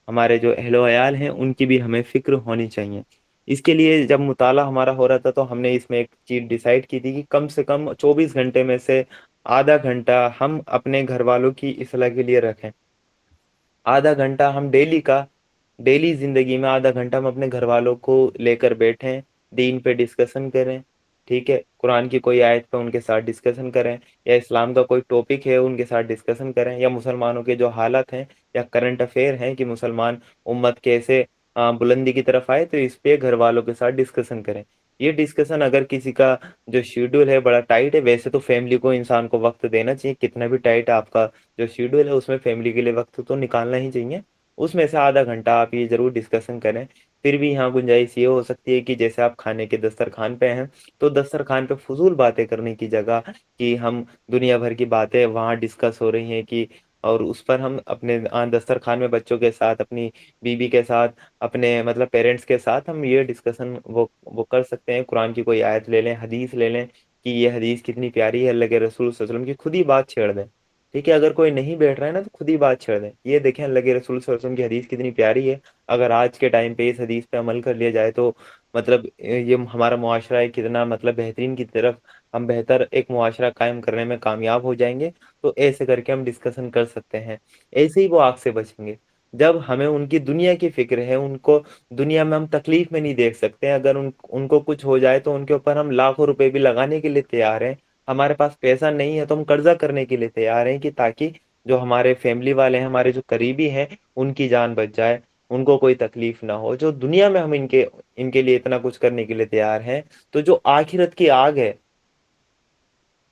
ہمارے جو اہل و عیال ہیں ان کی بھی ہمیں فکر ہونی چاہیے. اس کے لیے جب مطالعہ ہمارا ہو رہا تھا تو ہم نے اس میں ایک چیز ڈیسائیڈ کی تھی کہ کم سے کم 24 گھنٹے میں سے آدھا گھنٹہ ہم اپنے گھر والوں کی اصلاح کے لیے رکھیں. آدھا گھنٹہ ہم ڈیلی زندگی میں آدھا گھنٹہ ہم اپنے گھر والوں کو لے کر بیٹھیں, دین پہ ڈسکشن کریں. ٹھیک ہے, قرآن کی کوئی آیت پہ ان کے ساتھ ڈسکشن کریں, یا اسلام کا کوئی ٹاپک ہے ان کے ساتھ ڈسکشن کریں, یا مسلمانوں کے جو حالات ہیں یا کرنٹ افیئر ہیں کہ مسلمان امت کیسے بلندی کی طرف آئے, تو اس پہ گھر والوں کے ساتھ ڈسکشن کریں. یہ ڈسکشن اگر کسی کا جو شیڈول ہے بڑا ٹائٹ ہے, ویسے تو فیملی کو انسان کو وقت دینا چاہیے, کتنا بھی ٹائٹ آپ کا جو شیڈول ہے اس میں فیملی کے لیے وقت تو نکالنا ہی چاہیے. اس میں سے آدھا گھنٹہ آپ یہ ضرور ڈسکشن کریں. پھر بھی یہاں گنجائش یہ ہو سکتی ہے کہ جیسے آپ کھانے کے دسترخوان پہ ہیں تو دسترخوان پہ فضول باتیں کرنے کی جگہ کہ ہم دنیا بھر کی باتیں وہاں ڈسکس ہو رہی ہیں کہ, اور اس پر ہم اپنے دسترخوان میں بچوں کے ساتھ, اپنی بیوی کے ساتھ, اپنے مطلب پیرنٹس کے ساتھ ہم یہ ڈسکشن وہ کر سکتے ہیں. قرآن کی کوئی آیت لے لیں, حدیث لے لیں کہ یہ حدیث کتنی پیاری ہے, اللہ کے رسول صلی اللہ علیہ وسلم کی, خود ہی بات چھیڑ دیں. ٹھیک ہے, اگر کوئی نہیں بیٹھ رہا ہے نا تو خود ہی بات چھیڑ دیں, یہ دیکھیں اللہ کے رسول صلی اللہ علیہ وسلم کی حدیث کتنی پیاری ہے. اگر آج کے ٹائم پہ اس حدیث پہ عمل کر لیا جائے تو مطلب یہ ہمارا معاشرہ ہے کتنا مطلب بہترین کی طرف, ہم بہتر ایک معاشرہ قائم کرنے میں کامیاب ہو جائیں گے. تو ایسے کر کے ہم ڈسکشن کر سکتے ہیں. ایسے ہی وہ آگ سے بچیں گے. جب ہمیں ان کی دنیا کی فکر ہے, ان کو دنیا میں ہم تکلیف میں نہیں دیکھ سکتے, اگر ان کو کچھ ہو جائے تو ان کے اوپر ہم لاکھوں روپے بھی لگانے کے لیے تیار ہیں. ہمارے پاس پیسہ نہیں ہے تو ہم قرضہ کرنے کے لیے تیار ہیں کہ تاکہ جو ہمارے فیملی والے ہیں, ہمارے جو قریبی ہیں, ان کی جان بچ جائے, ان کو کوئی تکلیف نہ ہو. جو دنیا میں ہم ان کے لیے اتنا کچھ کرنے کے لیے تیار ہیں, تو جو آخرت کی آگ ہے,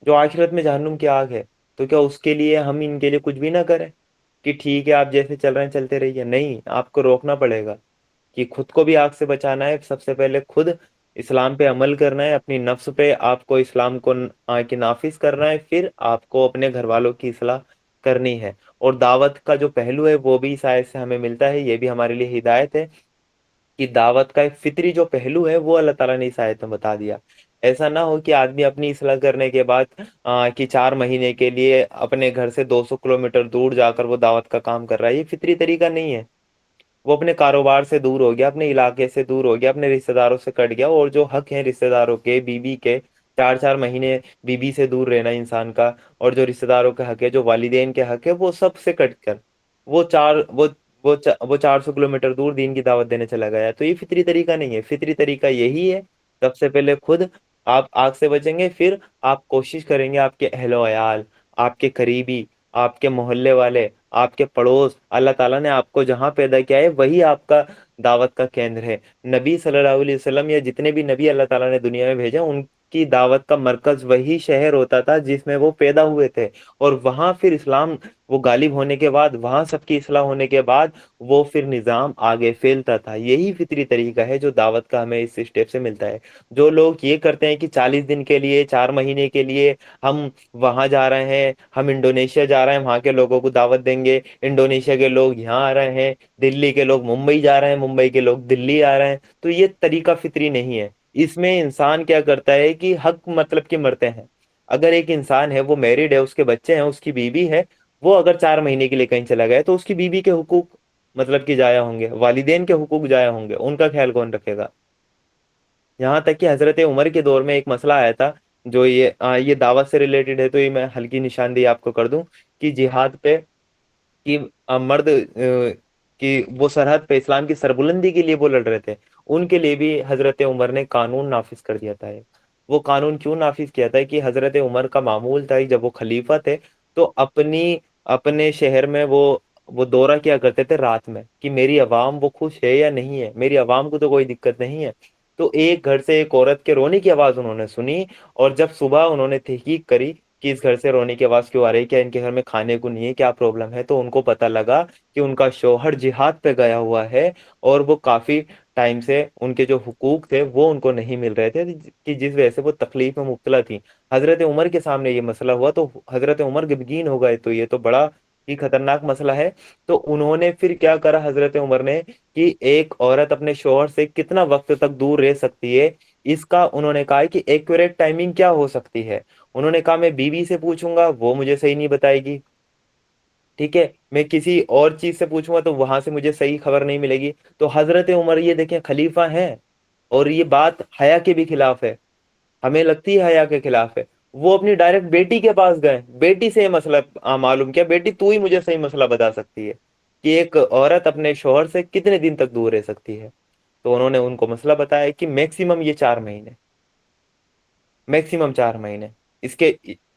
جو آخرت میں جہنم کی آگ ہے, تو کیا اس کے لیے ہم ان کے لیے کچھ بھی نہ کریں کہ ٹھیک ہے آپ جیسے چل رہے ہیں چلتے رہیے؟ نہیں, آپ کو روکنا پڑے گا کہ خود کو بھی آگ سے بچانا ہے. سب سے پہلے خود اسلام پہ عمل کرنا ہے, اپنی نفس پہ آپ کو اسلام کو کی نافذ کرنا ہے, پھر آپ کو اپنے گھر والوں کی اصلاح کرنی ہے. اور دعوت کا جو پہلو ہے وہ بھی شاید سے ہمیں ملتا ہے, یہ بھی ہمارے لیے ہدایت ہے کہ دعوت کا ایک فطری جو پہلو ہے وہ اللہ تعالیٰ نے اس آیت میں بتا دیا. ایسا نہ ہو کہ آدمی اپنی اصلاح کرنے کے بعد کہ 4 مہینے کے لیے اپنے گھر سے 200 کلومیٹر دور جا کر وہ دعوت کا کام کر رہا ہے. یہ فطری طریقہ نہیں ہے. وہ اپنے کاروبار سے دور ہو گیا, اپنے علاقے سے دور ہو گیا, اپنے رشتہ داروں سے کٹ گیا, اور جو حق ہیں رشتہ داروں کے, بیوی کے, 4 4 مہینے بیوی سے دور رہنا انسان کا, اور جو رشتہ داروں کے حق ہے, جو والدین کے حق ہے, وہ سب سے کٹ کر وہ 400 کلومیٹر دور دین کی دعوت دینے چلا گیا. تو یہ فطری طریقہ نہیں ہے. فطری طریقہ یہی ہے, سب سے پہلے خود آپ آگ سے بچیں گے, پھر آپ کوشش کریں گے آپ کے اہل و عیال, آپ کے قریبی, آپ کے محلے والے, آپ کے پڑوس, اللہ تعالیٰ نے آپ کو جہاں پیدا کیا ہے وہی آپ کا دعوت کا کیندر ہے. نبی صلی اللہ علیہ وسلم یا جتنے بھی نبی اللہ تعالیٰ نے دنیا میں بھیجا, ان کی دعوت کا مرکز وہی شہر ہوتا تھا جس میں وہ پیدا ہوئے تھے, اور وہاں پھر اسلام وہ غالب ہونے کے بعد, وہاں سب کی اصلاح ہونے کے بعد وہ پھر نظام آگے پھیلتا تھا. یہی فطری طریقہ ہے جو دعوت کا ہمیں اس اسٹیپ سے ملتا ہے. جو لوگ یہ کرتے ہیں کہ 40 دن کے لیے, 4 مہینے کے لیے ہم وہاں جا رہے ہیں, ہم انڈونیشیا جا رہے ہیں, وہاں کے لوگوں کو دعوت دیں گے, انڈونیشیا کے لوگ یہاں آ رہے ہیں, دلی کے لوگ ممبئی جا رہے ہیں, ممبئی کے لوگ دلی آ رہے ہیں, تو یہ طریقہ فطری نہیں ہے. اس میں انسان کیا کرتا ہے کہ حق مطلب کی مرتے ہیں. اگر ایک انسان ہے, وہ میرڈ ہے, اس کے بچے ہیں, اس کی بیوی ہے, وہ اگر 4 مہینے کے لیے کہیں چلا گیا تو اس کی بیوی کے حقوق مطلب کہ ضائع ہوں گے, والدین کے حقوق ضائع ہوں گے, ان کا خیال کون رکھے گا؟ یہاں تک کہ حضرت عمر کے دور میں ایک مسئلہ آیا تھا, جو یہ دعوت سے ریلیٹڈ ہے, تو یہ میں ہلکی نشاندہی آپ کو کر دوں کہ جہاد پہ کہ مرد کہ وہ سرحد پہ اسلام کی سربلندی کے لیے وہ لڑ رہے تھے, ان کے لیے بھی حضرت عمر نے قانون نافذ کر دیا تھا. وہ قانون کیوں نافذ کیا تھا کہ حضرت عمر کا معمول تھا جب وہ خلیفہ تھے تو اپنے شہر میں وہ دورہ کیا کرتے تھے رات میں, کہ میری عوام وہ خوش ہے یا نہیں ہے, میری عوام کو تو کوئی دقت نہیں ہے. تو ایک گھر سے ایک عورت کے رونے کی آواز انہوں نے سنی, اور جب صبح انہوں نے تحقیق کری کہ اس گھر سے رونے کی آواز کیوں آ رہی ہے, کیا ان کے گھر میں کھانے کو نہیں ہے, کیا پرابلم ہے, تو ان کو پتہ لگا کہ ان کا شوہر جہاد پہ گیا ہوا ہے, اور وہ کافی ٹائم سے ان کے جو حقوق تھے وہ ان کو نہیں مل رہے تھے, کہ جس وجہ سے وہ تکلیف میں مبتلا تھی. حضرت عمر کے سامنے یہ مسئلہ ہوا تو حضرت عمر غمگین ہو گئے, تو یہ تو بڑا ہی خطرناک مسئلہ ہے. تو انہوں نے پھر کیا کرا حضرت عمر نے, کہ ایک عورت اپنے شوہر سے کتنا وقت تک دور رہ سکتی ہے, اس کا انہوں نے کہا کہ ایکوریٹ ٹائمنگ کیا ہو سکتی ہے. انہوں نے کہا میں بیوی سے پوچھوں گا, وہ مجھے صحیح نہیں بتائے گی. ٹھیک ہے, میں کسی اور چیز سے پوچھوں گا تو وہاں سے مجھے صحیح خبر نہیں ملے گی. تو حضرت عمر یہ دیکھیں خلیفہ ہیں, اور یہ بات حیا کے بھی خلاف ہے، ہمیں لگتی ہے حیا کے خلاف ہے. وہ اپنی ڈائریکٹ بیٹی کے پاس گئے، بیٹی سے یہ مسئلہ معلوم کیا، بیٹی تو ہی مجھے صحیح مسئلہ بتا سکتی ہے کہ ایک عورت اپنے شوہر سے کتنے دن تک دور رہ سکتی ہے. تو انہوں نے ان کو مسئلہ بتایا کہ میکسیمم یہ 4 مہینے، میکسیمم 4 مہینے، اس کے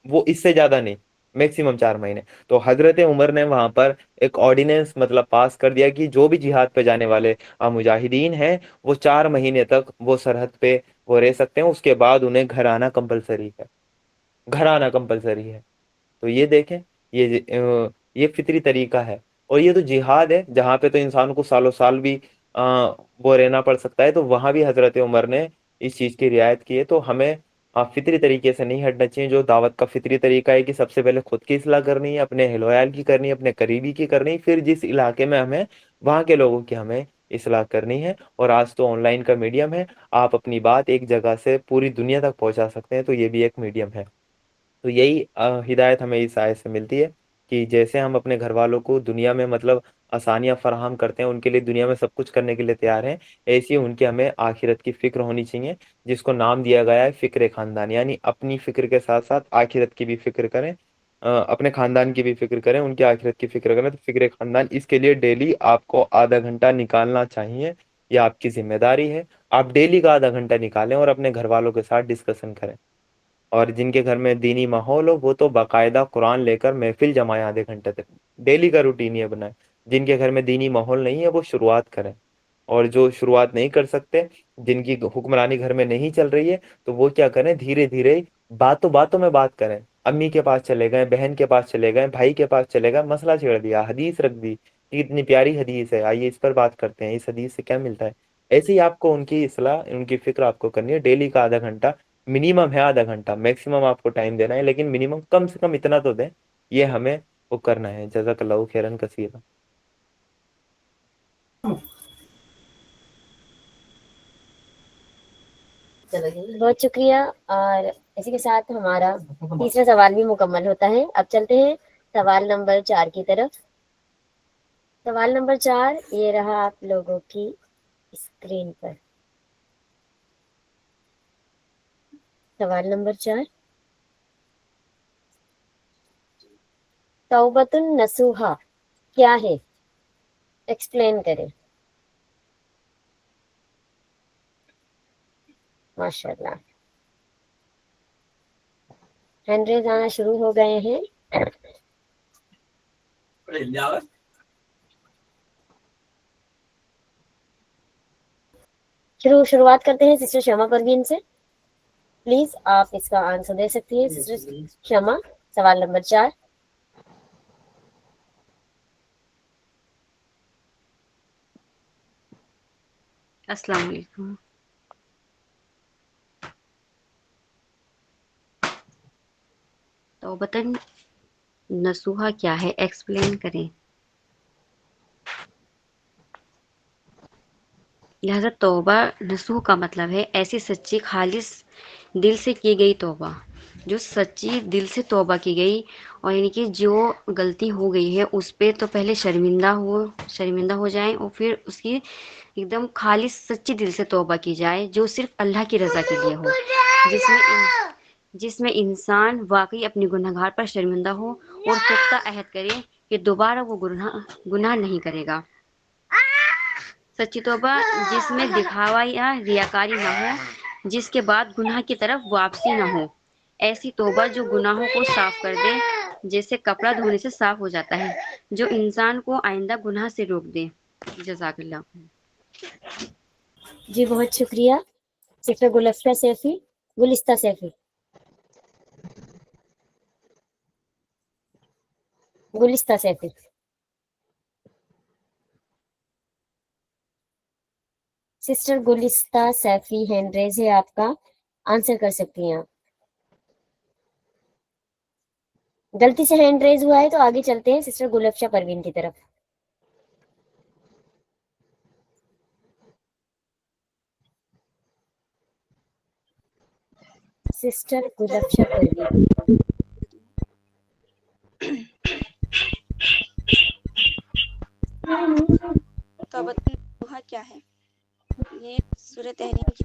وہ اس سے زیادہ نہیں، میکسیمم 4 مہینے. تو حضرت عمر نے وہاں پر ایک آرڈیننس مطلب پاس کر دیا کہ جو بھی جہاد پہ جانے والے مجاہدین ہیں وہ 4 مہینے تک وہ سرحد پہ وہ رہ سکتے ہیں، اس کے بعد انہیں گھر آنا کمپلسری ہے، گھر آنا کمپلسری ہے. تو یہ دیکھیں، یہ فطری طریقہ ہے. اور یہ تو جہاد ہے جہاں پہ تو انسان کو سالوں سال بھی وہ رہنا پڑ سکتا ہے، تو وہاں بھی حضرت عمر نے اس چیز کی رعایت کی ہے. تو ہمیں فطری طریقے سے نہیں ہٹنا چاہیے. جو دعوت کا فطری طریقہ ہے کہ سب سے پہلے خود کی اصلاح کرنی ہے، اپنے اہل و عیال کی کرنی ہے، اپنے قریبی کی کرنی ہے، پھر جس علاقے میں ہمیں وہاں کے لوگوں کی ہمیں اصلاح کرنی ہے. اور آج تو آن لائن کا میڈیم ہے، آپ اپنی بات ایک جگہ سے پوری دنیا تک پہنچا سکتے ہیں، تو یہ بھی ایک میڈیم ہے. تو یہی ہدایت ہمیں اس آیت سے ملتی ہے کہ جیسے ہم اپنے گھر والوں کو دنیا میں مطلب آسانیاں فراہم کرتے ہیں، ان کے لیے دنیا میں سب کچھ کرنے کے لیے تیار ہیں، ایسی ان کی ہمیں آخرت کی فکر ہونی چاہیے، جس کو نام دیا گیا ہے فکر خاندان. یعنی اپنی فکر کے ساتھ ساتھ آخرت کی بھی فکر کریں، اپنے خاندان کی بھی فکر کریں، ان کی آخرت کی فکر کریں. تو فکر خاندان، اس کے لیے ڈیلی آپ کو آدھا گھنٹہ نکالنا چاہیے، یہ آپ کی ذمہ داری ہے. آپ ڈیلی کا آدھا گھنٹہ نکالیں اور اپنے گھر والوں کے ساتھ ڈسکشن کریں. اور جن کے گھر میں دینی ماحول ہو وہ تو باقاعدہ قرآن لے کر محفل جمائیں آدھے گھنٹے تک، ڈیلی کا روٹین یہ بنائیں. جن کے گھر میں دینی ماحول نہیں ہے وہ شروعات کریں، اور جو شروعات نہیں کر سکتے، جن کی حکمرانی گھر میں نہیں چل رہی ہے، تو وہ کیا کریں، دھیرے دھیرے باتوں باتوں میں بات کریں. امی کے پاس چلے گئے، بہن کے پاس چلے گئے، بھائی کے پاس چلے گئے، مسئلہ چھیڑ دیا، حدیث رکھ دی کہ اتنی پیاری حدیث ہے، آئیے اس پر بات کرتے ہیں، اس حدیث سے کیا ملتا ہے. ایسے ہی آپ کو ان کی اصلاح، ان کی فکر آپ کو کرنی ہے. ڈیلی کا آدھا گھنٹہ منیمم ہے، آدھا گھنٹہ میکسیمم آپ کو ٹائم دینا ہے، لیکن منیمم کم سے کم اتنا تو دیں، یہ ہمیں وہ کرنا ہے. جزاک اللہ خیرن کثیرا. بہت شکریہ. اور اسی کے ساتھ ہمارا تیسرا سوال بھی مکمل ہوتا ہے. اب چلتے ہیں سوال نمبر 4 کی طرف. سوال نمبر 4 یہ رہا آپ لوگوں کی اسکرین پر. سوال نمبر 4، توبۃ النصوحہ کیا ہے؟ ایکسپلین کریں. ماشاء اللہ، ہینڈ ریز آنا شروع ہو گئے ہیں. شروعات کرتے ہیں سسٹر شمع پروین سے. پلیز آپ اس کا آنسر دے سکتی ہیں سسٹر شمع. سوال نمبر 4. السلام علیکم. توبۃ نصوحہ کیا ہے؟ ایکسپلین کریں. لہذا توبہ نصوح کا مطلب ہے ایسی سچی خالص دل سے کی گئی توبہ، جو سچی دل سے توبہ کی گئی، اور یعنی کہ جو غلطی ہو گئی ہے اس پہ تو پہلے شرمندہ ہو جائیں، اور پھر اس کی ایک دم خالص سچی دل سے توبہ کی جائے، جو صرف اللہ کی رضا کے لیے ہو، جس میں انسان واقعی اپنے گنہگار پر شرمندہ ہو اور پختہ عہد کرے کہ دوبارہ وہ گناہ نہیں کرے گا. سچی توبہ جس میں دکھاوا یا ریاکاری نہ ہو، جس کے بعد گناہ کی طرف واپسی نہ ہو. ایسی توبہ جو گناہوں کو صاف کر دے، جیسے کپڑا دھونے سے صاف ہو جاتا ہے، جو انسان کو آئندہ گناہ سے روک دے. جزاک اللہ. جی بہت شکریہ sister Gulista Saifi. Sister Gulista Saifi hand raise ہے آپ کا، آنسر کر سکتی ہیں آپ. غلطی سے ہینڈ ریز ہوا ہے تو آگے چلتے ہیں سسٹر گلفشا پروین کی طرف. سسٹر گلفشا پروین. توبۃ النصوحہ کیا ہے؟ یہ سورہ تحریم کی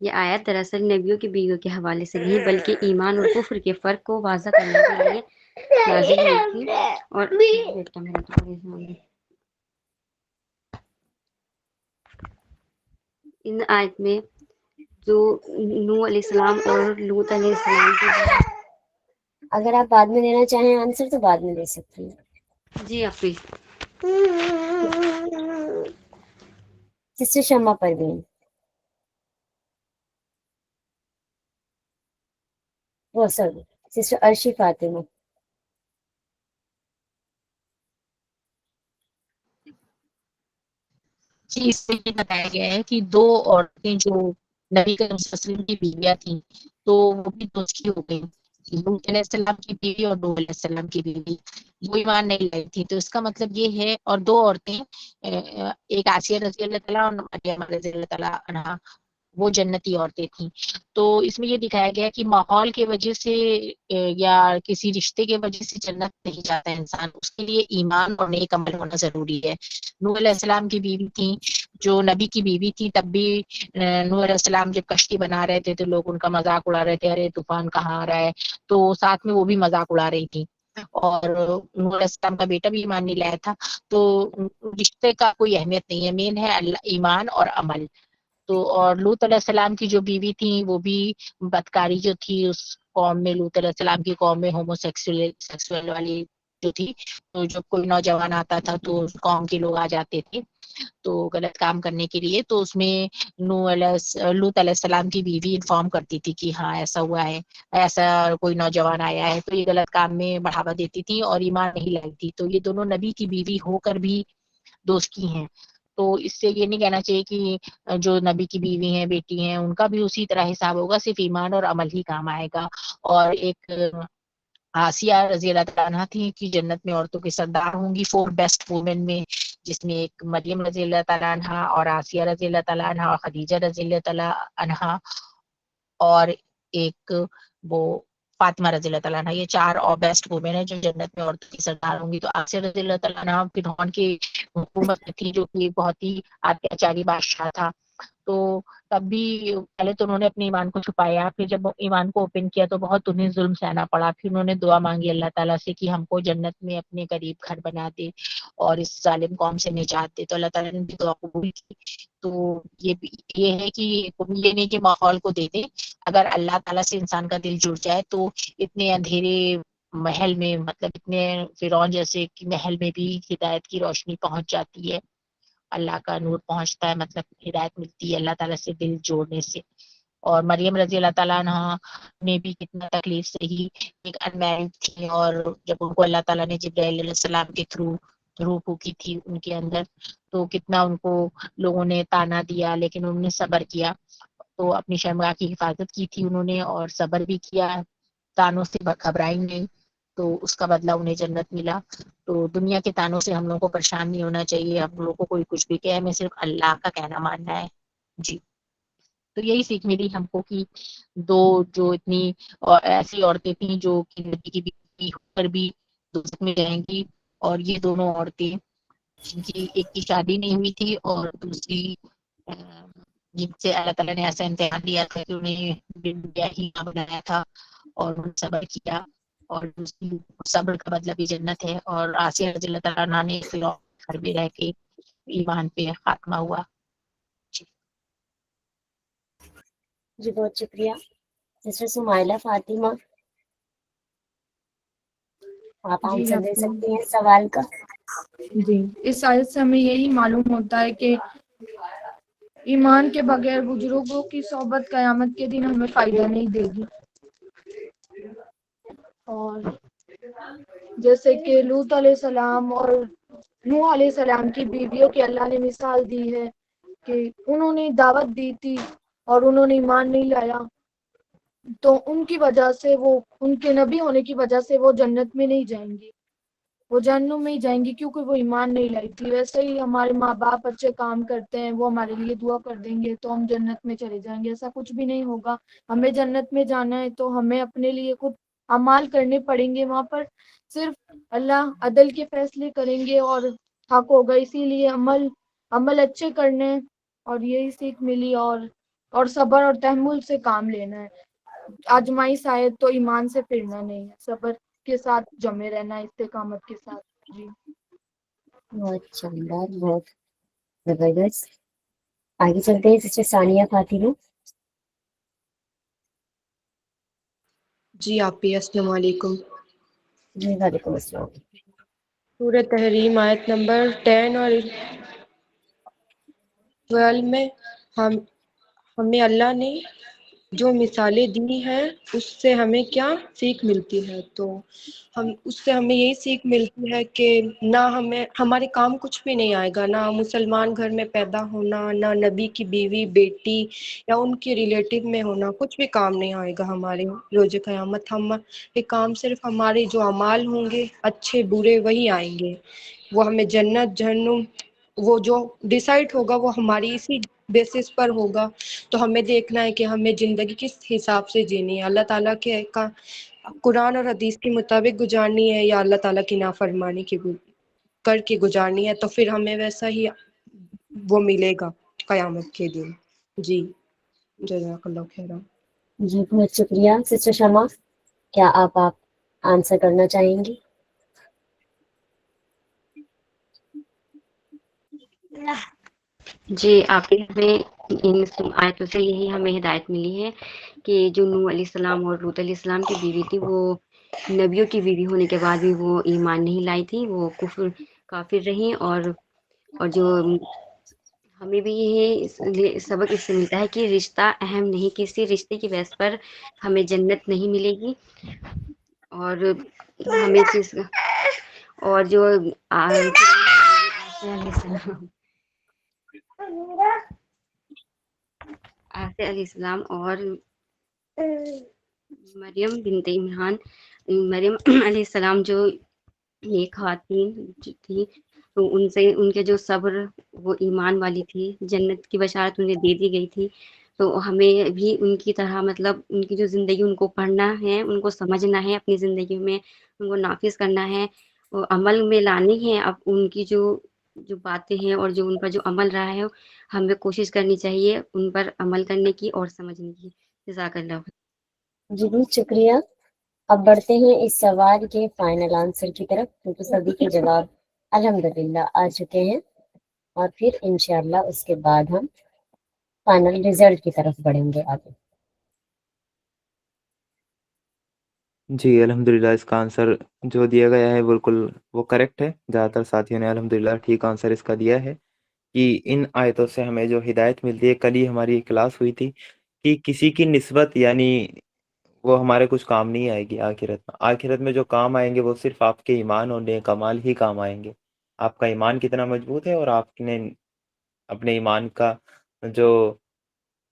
یہ آیت دراصل نبیوں کی بیویوں کے حوالے سے نہیں بلکہ ایمان اور کفر کے فرق کو واضح کرنے کے لیے نازل ہوئی تھی۔ اور بیٹا میرا تو پریشان ہے۔ ان آیت میں جو نوح علیہ السلام اور لوط علیہ السلام کی، اگر آپ بعد میں دینا چاہیں آنسر تو بعد میں دے سکتی ہیں۔ جی اپی، سسٹر شمع پروین، وہ سر سسٹر عرشی فاطمہ۔ جی، اس میں یہ بتایا گیا ہے کہ دو عورتیں جو نبی کریم صلی اللہ علیہ وسلم کی بیویاں تھیں تو وہ بھی دوستی ہو گئی، لوط علیہ السلام کی بیوی اور نوح علیہ السلام کی بیوی، وہ ایمان نہیں لائی تھی۔ تو اس کا مطلب یہ ہے، اور دو عورتیں، ایک آسیہ رضی اللہ تعالیٰ اور مریم رضی اللہ تعالیٰ عنہا، وہ جنتی عورتیں تھیں۔ تو اس میں یہ دکھایا گیا کہ ماحول کی وجہ سے یا کسی رشتے کی وجہ سے جنت نہیں جاتا انسان، اس کے لیے ایمان اور نیک عمل ہونا ضروری ہے۔ نوح علیہ السلام کی بیوی تھی، جو نبی کی بیوی تھی، تب بھی نوح علیہ السلام جب کشتی بنا رہے تھے تو لوگ ان کا مذاق اڑا رہے تھے، ارے طوفان کہاں آ رہا ہے، تو ساتھ میں وہ بھی مذاق اڑا رہی تھی۔ اور نوح علیہ السلام کا بیٹا بھی ایمان نہیں لایا تھا۔ تو رشتے کا کوئی اہمیت نہیں ہے، مین ہے اللہ، ایمان اور عمل۔ تو اور لوط علیہ السلام کی جو بیوی تھی وہ بھی بدکاری جو تھی اس قوم میں، لوط علیہ السلام کی قوم میں ہومو سیکسول والی جو تھی، تو جب کوئی نوجوان آتا تھا تو اس قوم کے لوگ آ جاتے تھے تو غلط کام کرنے کے لیے، تو اس میں لوط علیہ السلام کی بیوی انفارم کرتی تھی کہ ہاں ایسا ہوا ہے، ایسا کوئی نوجوان آیا ہے، تو یہ غلط کام میں بڑھاوا دیتی تھی اور ایمان نہیں لائی تھی۔ تو یہ دونوں نبی کی بیوی ہو کر بھی دوستی ہیں۔ تو اس سے یہ نہیں کہنا چاہیے کہ جو نبی کی بیوی ہیں، بیٹی ہیں، ان کا بھی اسی طرح حساب ہوگا، صرف ایمان اور عمل ہی کام آئے گا۔ اور ایک آسیہ رضی اللہ تعالیٰ عنہ تھی کہ جنت میں عورتوں کے سردار ہوں گی، 4 بیسٹ وومن میں، جس میں ایک مریم رضی اللہ تعالیٰ عنہ اور آسیہ رضی اللہ تعالیٰ عنہ اور خدیجہ رضی اللہ تعالیٰ عنہ اور ایک وہ فاطمہ رضی اللہ تعالیٰ عنہ، یہ 4 اور بیسٹ وومن ہیں جو جنت میں عورتوں کی سردار ہوں گی۔ تو آسیہ رضی اللہ تعالیٰ عنہ فرعون کی حکومت میں تھی، جو کہ بہت ہی اتیاچاری بادشاہ تھا۔ تو تب بھی پہلے تو انہوں نے اپنے ایمان کو چھپایا، پھر جب ایمان کو اوپن کیا تو بہت انہیں ظلم سہنا پڑا، پھر انہوں نے دعا مانگی اللہ تعالیٰ سے کہ ہم کو جنت میں اپنے قریب گھر بنا دے اور اس ظالم قوم سے نجات دے، تو اللہ تعالیٰ نے بھی دعا قبول کی۔ تو یہ ہے کہ یہ نہیں کہ ماحول کو دے دے، اگر اللہ تعالیٰ سے انسان کا دل جڑ جائے تو اتنے اندھیرے محل میں، مطلب اتنے فرعون جیسے کہ محل میں بھی ہدایت کی روشنی پہنچ جاتی ہے، اللہ کا نور پہنچتا ہے، مطلب ہدایت ملتی ہے اللہ تعالیٰ سے دل جوڑنے سے۔ اور مریم رضی اللہ تعالیٰ عنہ نے بھی کتنا تکلیف سہی، ایک انمیرڈ تھی، اور جب ان کو اللہ تعالیٰ نے جبرائیل علیہ السلام کے تھرو روح پھونکی تھی ان کے اندر، تو کتنا ان کو لوگوں نے تانا دیا، لیکن انہوں نے صبر کیا، تو اپنی شرمگاہ کی حفاظت کی تھی انہوں نے، اور صبر بھی کیا، تانوں سے گھبرائی نہیں، تو اس کا بدلہ انہیں جنت ملا۔ تو دنیا کے تانوں سے ہم لوگوں کو پریشان نہیں ہونا چاہیے، ہم لوگوں کو کوئی کچھ بھی کہے، ہمیں صرف اللہ کا کہنا ماننا ہے۔ جی، تو یہی سیکھ ملی ہم کو کہ دو جو اتنی ایسی عورتیں تھیں جو کہ نبی کی بیوی ہو کر بھی دوزخ میں جائیں گی، اور یہ دونوں عورتیں جن کی ایک کی شادی نہیں ہوئی تھی اور دوسری جن سے اللہ تعالیٰ نے ایسا امتحان لیا تھا کہ انہیں ہی نہ بنایا تھا اور انہوں نے صبر کیا، اور دوسری صبر کا مطلب بھی جنت ہے۔ اور آسیہ رضی اللہ تعالیٰ عنہ نے فرعون گھر میں رہ کے ایمان پہ خاتمہ ہوا۔ جی بہت شکریہ۔ سسٹر سمائلہ فاطمہ، آپ جی آنسر دے آپ سکتی ہیں سوال کا۔ جی، اس آیت سے ہمیں یہی معلوم ہوتا ہے کہ ایمان کے بغیر بزرگوں کی صحبت قیامت کے دن ہمیں فائدہ نہیں دے گی۔ اور جیسے کہ لوط علیہ السلام اور نوح علیہ السلام کی بیویوں کی اللہ نے مثال دی ہے کہ انہوں نے دعوت دی تھی اور انہوں نے ایمان نہیں لایا، تو ان کی وجہ سے وہ، ان کے نبی ہونے کی وجہ سے وہ جنت میں نہیں جائیں گی، وہ جہنم میں ہی جائیں گی، کیونکہ وہ ایمان نہیں لائی تھی۔ ویسے ہی ہمارے ماں باپ اچھے کام کرتے ہیں، وہ ہمارے لیے دعا کر دیں گے تو ہم جنت میں چلے جائیں گے، ایسا کچھ بھی نہیں ہوگا۔ ہمیں جنت میں جانا ہے تو ہمیں اپنے لیے خود اعمال کرنے پڑیں گے، وہاں پر صرف اللہ عدل کے فیصلے کریں گے اور حق ہوگا، اسی لیے عمل اچھے کرنے، اور یہی سیکھ ملی۔ اور اور صبر اور تحمل سے کام لینا ہے. آزمائش آئے تو ایمان سے پھرنا نہیں ہے، صبر کے ساتھ جمے رہنا ہے، استقامت کے ساتھ. جی بہت شاندار، بہت زبردست. آگے چلتے ہیں سسٹر ثانیہ فاطمہ. جی آپ بھی السلام علیکم. جی وعلیکم السلام. سورہ تحریم آیت نمبر 10 اور 12 میں ہمیں اللہ نے جو مثالیں دی ہیں اس سے ہمیں کیا سیکھ ملتی ہے؟ تو اس سے ہمیں یہی سیکھ ملتی ہے کہ نہ ہمارے کام کچھ بھی نہیں آئے گا، نہ مسلمان گھر میں پیدا ہونا، نہ نبی کی بیوی بیٹی یا ان کے ریلیٹو میں ہونا، کچھ بھی کام نہیں آئے گا ہمارے روز قیامت. یہ کام صرف ہمارے جو اعمال ہوں گے اچھے برے وہی آئیں گے. وہ ہمیں جنت جہنم وہ جو ڈیسائیڈ ہوگا وہ ہماری اسی بیسس پر ہوگا. تو ہمیں دیکھنا ہے کہ ہمیں زندگی کس حساب سے جینی ہے، اللہ تعالیٰ کے قرآن اور حدیث کے مطابق گزارنی ہے یا اللہ تعالیٰ کی نافرمانی کر کے گزارنی ہے. تو پھر ہمیں ویسا ہی وہ ملے گا قیامت کے دن. جی جزاک اللہ خیرہ. جی بہت شکریہ. سسٹر شمع، کیا آپ آنسر کرنا چاہیں گی؟ جی آپ ہمیں ان آیتوں سے یہی ہمیں ہدایت ملی ہے کہ جو نوح علیہ السلام اور لوط علیہ السلام کی بیوی تھی، وہ نبیوں کی بیوی ہونے کے بعد بھی وہ ایمان نہیں لائی تھی، وہ کافر رہیں. اور جو ہمیں بھی یہ سبق اس سے ملتا ہے کہ رشتہ اہم نہیں، کسی رشتے کی بیس پر ہمیں جنت نہیں ملے گی. اور ہمیں اور جو آسیہ علیہ السلام اور مریم بنت عمران، مریم علیہ السلام جو ایک خواتین تھی، تو ان کے جو صبر، وہ ایمان والی تھی، جنت کی بشارت انہیں دے دی گئی تھی. تو ہمیں بھی ان کی طرح مطلب ان کی جو زندگی ان کو پڑھنا ہے، ان کو سمجھنا ہے، اپنی زندگی میں ان کو نافذ کرنا ہے، اور عمل میں لانی ہے. اب ان کی جو باتیں ہیں اور جو ان پر جو عمل رہا ہے، ہمیں کوشش کرنی چاہیے ان پر عمل کرنے کی اور سمجھنے کی. جزاک اللہ. جی بہت شکریہ. اب بڑھتے ہیں اس سوال کے فائنل آنسر کی طرف، کیونکہ سبھی کے جواب الحمدللہ آ چکے ہیں، اور پھر انشاءاللہ اس کے بعد ہم فائنل ریزلٹ کی طرف بڑھیں گے آگے. جی الحمدللہ اس کا آنسر جو دیا گیا ہے بالکل وہ کریکٹ ہے. زیادہ تر ساتھیوں نے الحمدللہ ٹھیک آنسر اس کا دیا ہے کہ ان آیتوں سے ہمیں جو ہدایت ملتی ہے. کل ہی ہماری کلاس ہوئی تھی کہ کسی کی نسبت یعنی وہ ہمارے کچھ کام نہیں آئے گی آخرت میں. آخرت میں جو کام آئیں گے وہ صرف آپ کے ایمان اور نیک اعمال ہی کام آئیں گے. آپ کا ایمان کتنا مضبوط ہے اور آپ نے اپنے ایمان کا جو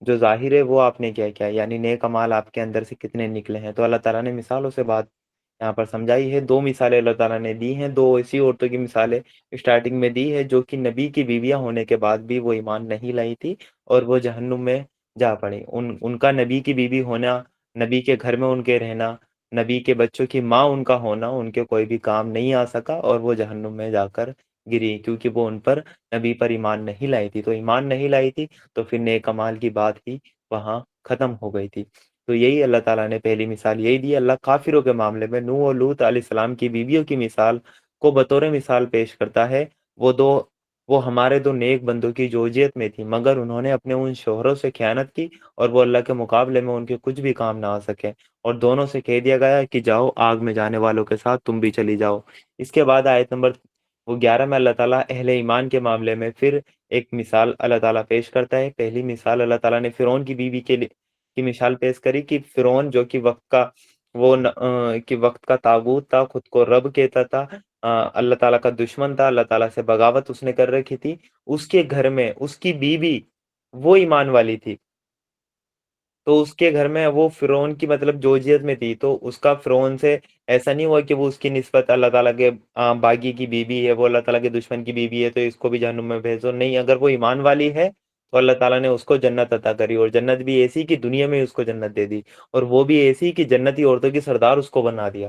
ظاہر ہے وہ آپ نے کیا کیا، یعنی نیک اعمال آپ کے اندر سے کتنے نکلے ہیں. تو اللہ تعالیٰ نے مثالوں سے بات یہاں پر سمجھائی ہے. 2 مثالیں اللہ تعالیٰ نے دی ہیں. 2 ایسی عورتوں کی مثالیں اسٹارٹنگ میں دی ہے جو کہ نبی کی بیویاں ہونے کے بعد بھی وہ ایمان نہیں لائی تھی اور وہ جہنم میں جا پڑی. ان کا نبی کی بیوی ہونا، نبی کے گھر میں ان کے رہنا، نبی کے بچوں کی ماں ان کا ہونا، ان کے کوئی بھی کام نہیں آ سکا اور وہ جہنم میں جا کر گری، کیونکہ وہ ان پر نبی پر ایمان نہیں لائی تھی. تو ایمان نہیں لائی تھی تو پھر نیک اعمال کی بات ہی وہاں ختم ہو گئی تھی. تو یہی اللہ تعالیٰ نے پہلی مثال یہی دی. اللہ کافروں کے معاملے میں نوح اور لوط علیہ السلام کی بیویوں کی مثال کو بطور مثال پیش کرتا ہے. وہ ہمارے 2 نیک بندوں کی زوجیت میں تھی، مگر انہوں نے اپنے ان شوہروں سے خیانت کی اور وہ اللہ کے مقابلے میں ان کے کچھ بھی کام نہ آ سکے، اور دونوں سے کہہ دیا گیا کہ جاؤ آگ میں جانے والوں کے ساتھ تم بھی چلی جاؤ. اس کے بعد آیت نمبر 11 میں اللہ تعالیٰ اہل ایمان کے معاملے میں پھر ایک مثال اللہ تعالیٰ پیش کرتا ہے. پہلی مثال اللہ تعالیٰ نے فرعون کی بیوی کی مثال پیش کری کہ فرعون جو کہ وقت کا طاغوت تھا، خود کو رب کہتا تھا، اللہ تعالیٰ کا دشمن تھا، اللہ تعالیٰ سے بغاوت اس نے کر رکھی تھی. اس کے گھر میں اس کی بیوی وہ ایمان والی تھی، تو اس کے گھر میں وہ فرعون کی مطلب زوجیت میں تھی. تو اس کا فرعون سے ایسا نہیں ہوا کہ وہ اس کی نسبت اللہ تعالیٰ کے باغی کی بیوی ہے، وہ اللہ تعالیٰ کے دشمن کی بیوی ہے تو اس کو بھی جہنم میں بھیجو. نہیں، اگر وہ ایمان والی ہے تو اللہ تعالیٰ نے اس کو جنت عطا کری، اور جنت بھی ایسی کہ دنیا میں اس کو جنت دے دی، اور وہ بھی ایسی کہ جنتی عورتوں کی سردار اس کو بنا دیا.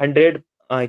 100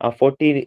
40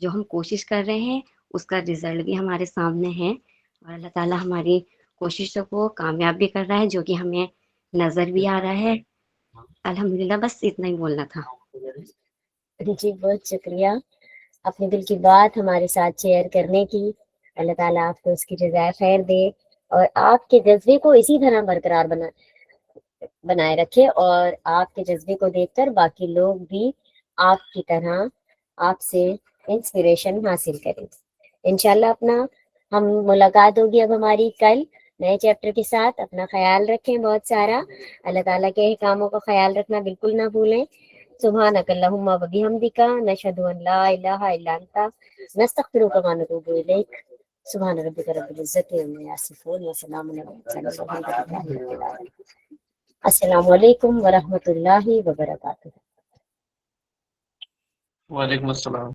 جو ہم کوشش کر رہے ہیں اس کا رزلٹ بھی ہمارے سامنے ہے، اور اللہ تعالیٰ ہماری کوششوں کو کامیاب بھی کر رہا ہے، جو کہ ہمیں نظر بھی آ رہا ہے۔ الحمدللہ، بس اتنا ہی بولنا تھا۔ جی بہت شکریہ اپنے دل کی بات ہمارے ساتھ شیئر کرنے کی۔ اللہ تعالیٰ آپ کو اس کی جزائے خیر دے اور آپ کے جذبے کو اسی طرح برقرار بنائے رکھے، اور آپ کے جذبے کو دیکھ کر باقی لوگ بھی آپ کی طرح آپ سے انسپریشن حاصل کریں۔ انشاءاللہ اپنا ہم ملاقات ہوگی اب ہماری کل نئے چیپٹر کے ساتھ۔ اپنا خیال رکھیں بہت سارا، اللہ تعالیٰ کے احکاموں کا خیال رکھنا بالکل نہ بھولیں۔ سبحانک اللہم و بحمدک، نشہد ان لا الہ الا انت، نستغفرک و نتوب الیک۔ سبحان ربک رب العزت عما یصفون وسلام علی المرسلین۔ السلام علیکم ورحمۃ اللہ وبرکاتہ۔ وعلیکم السلام۔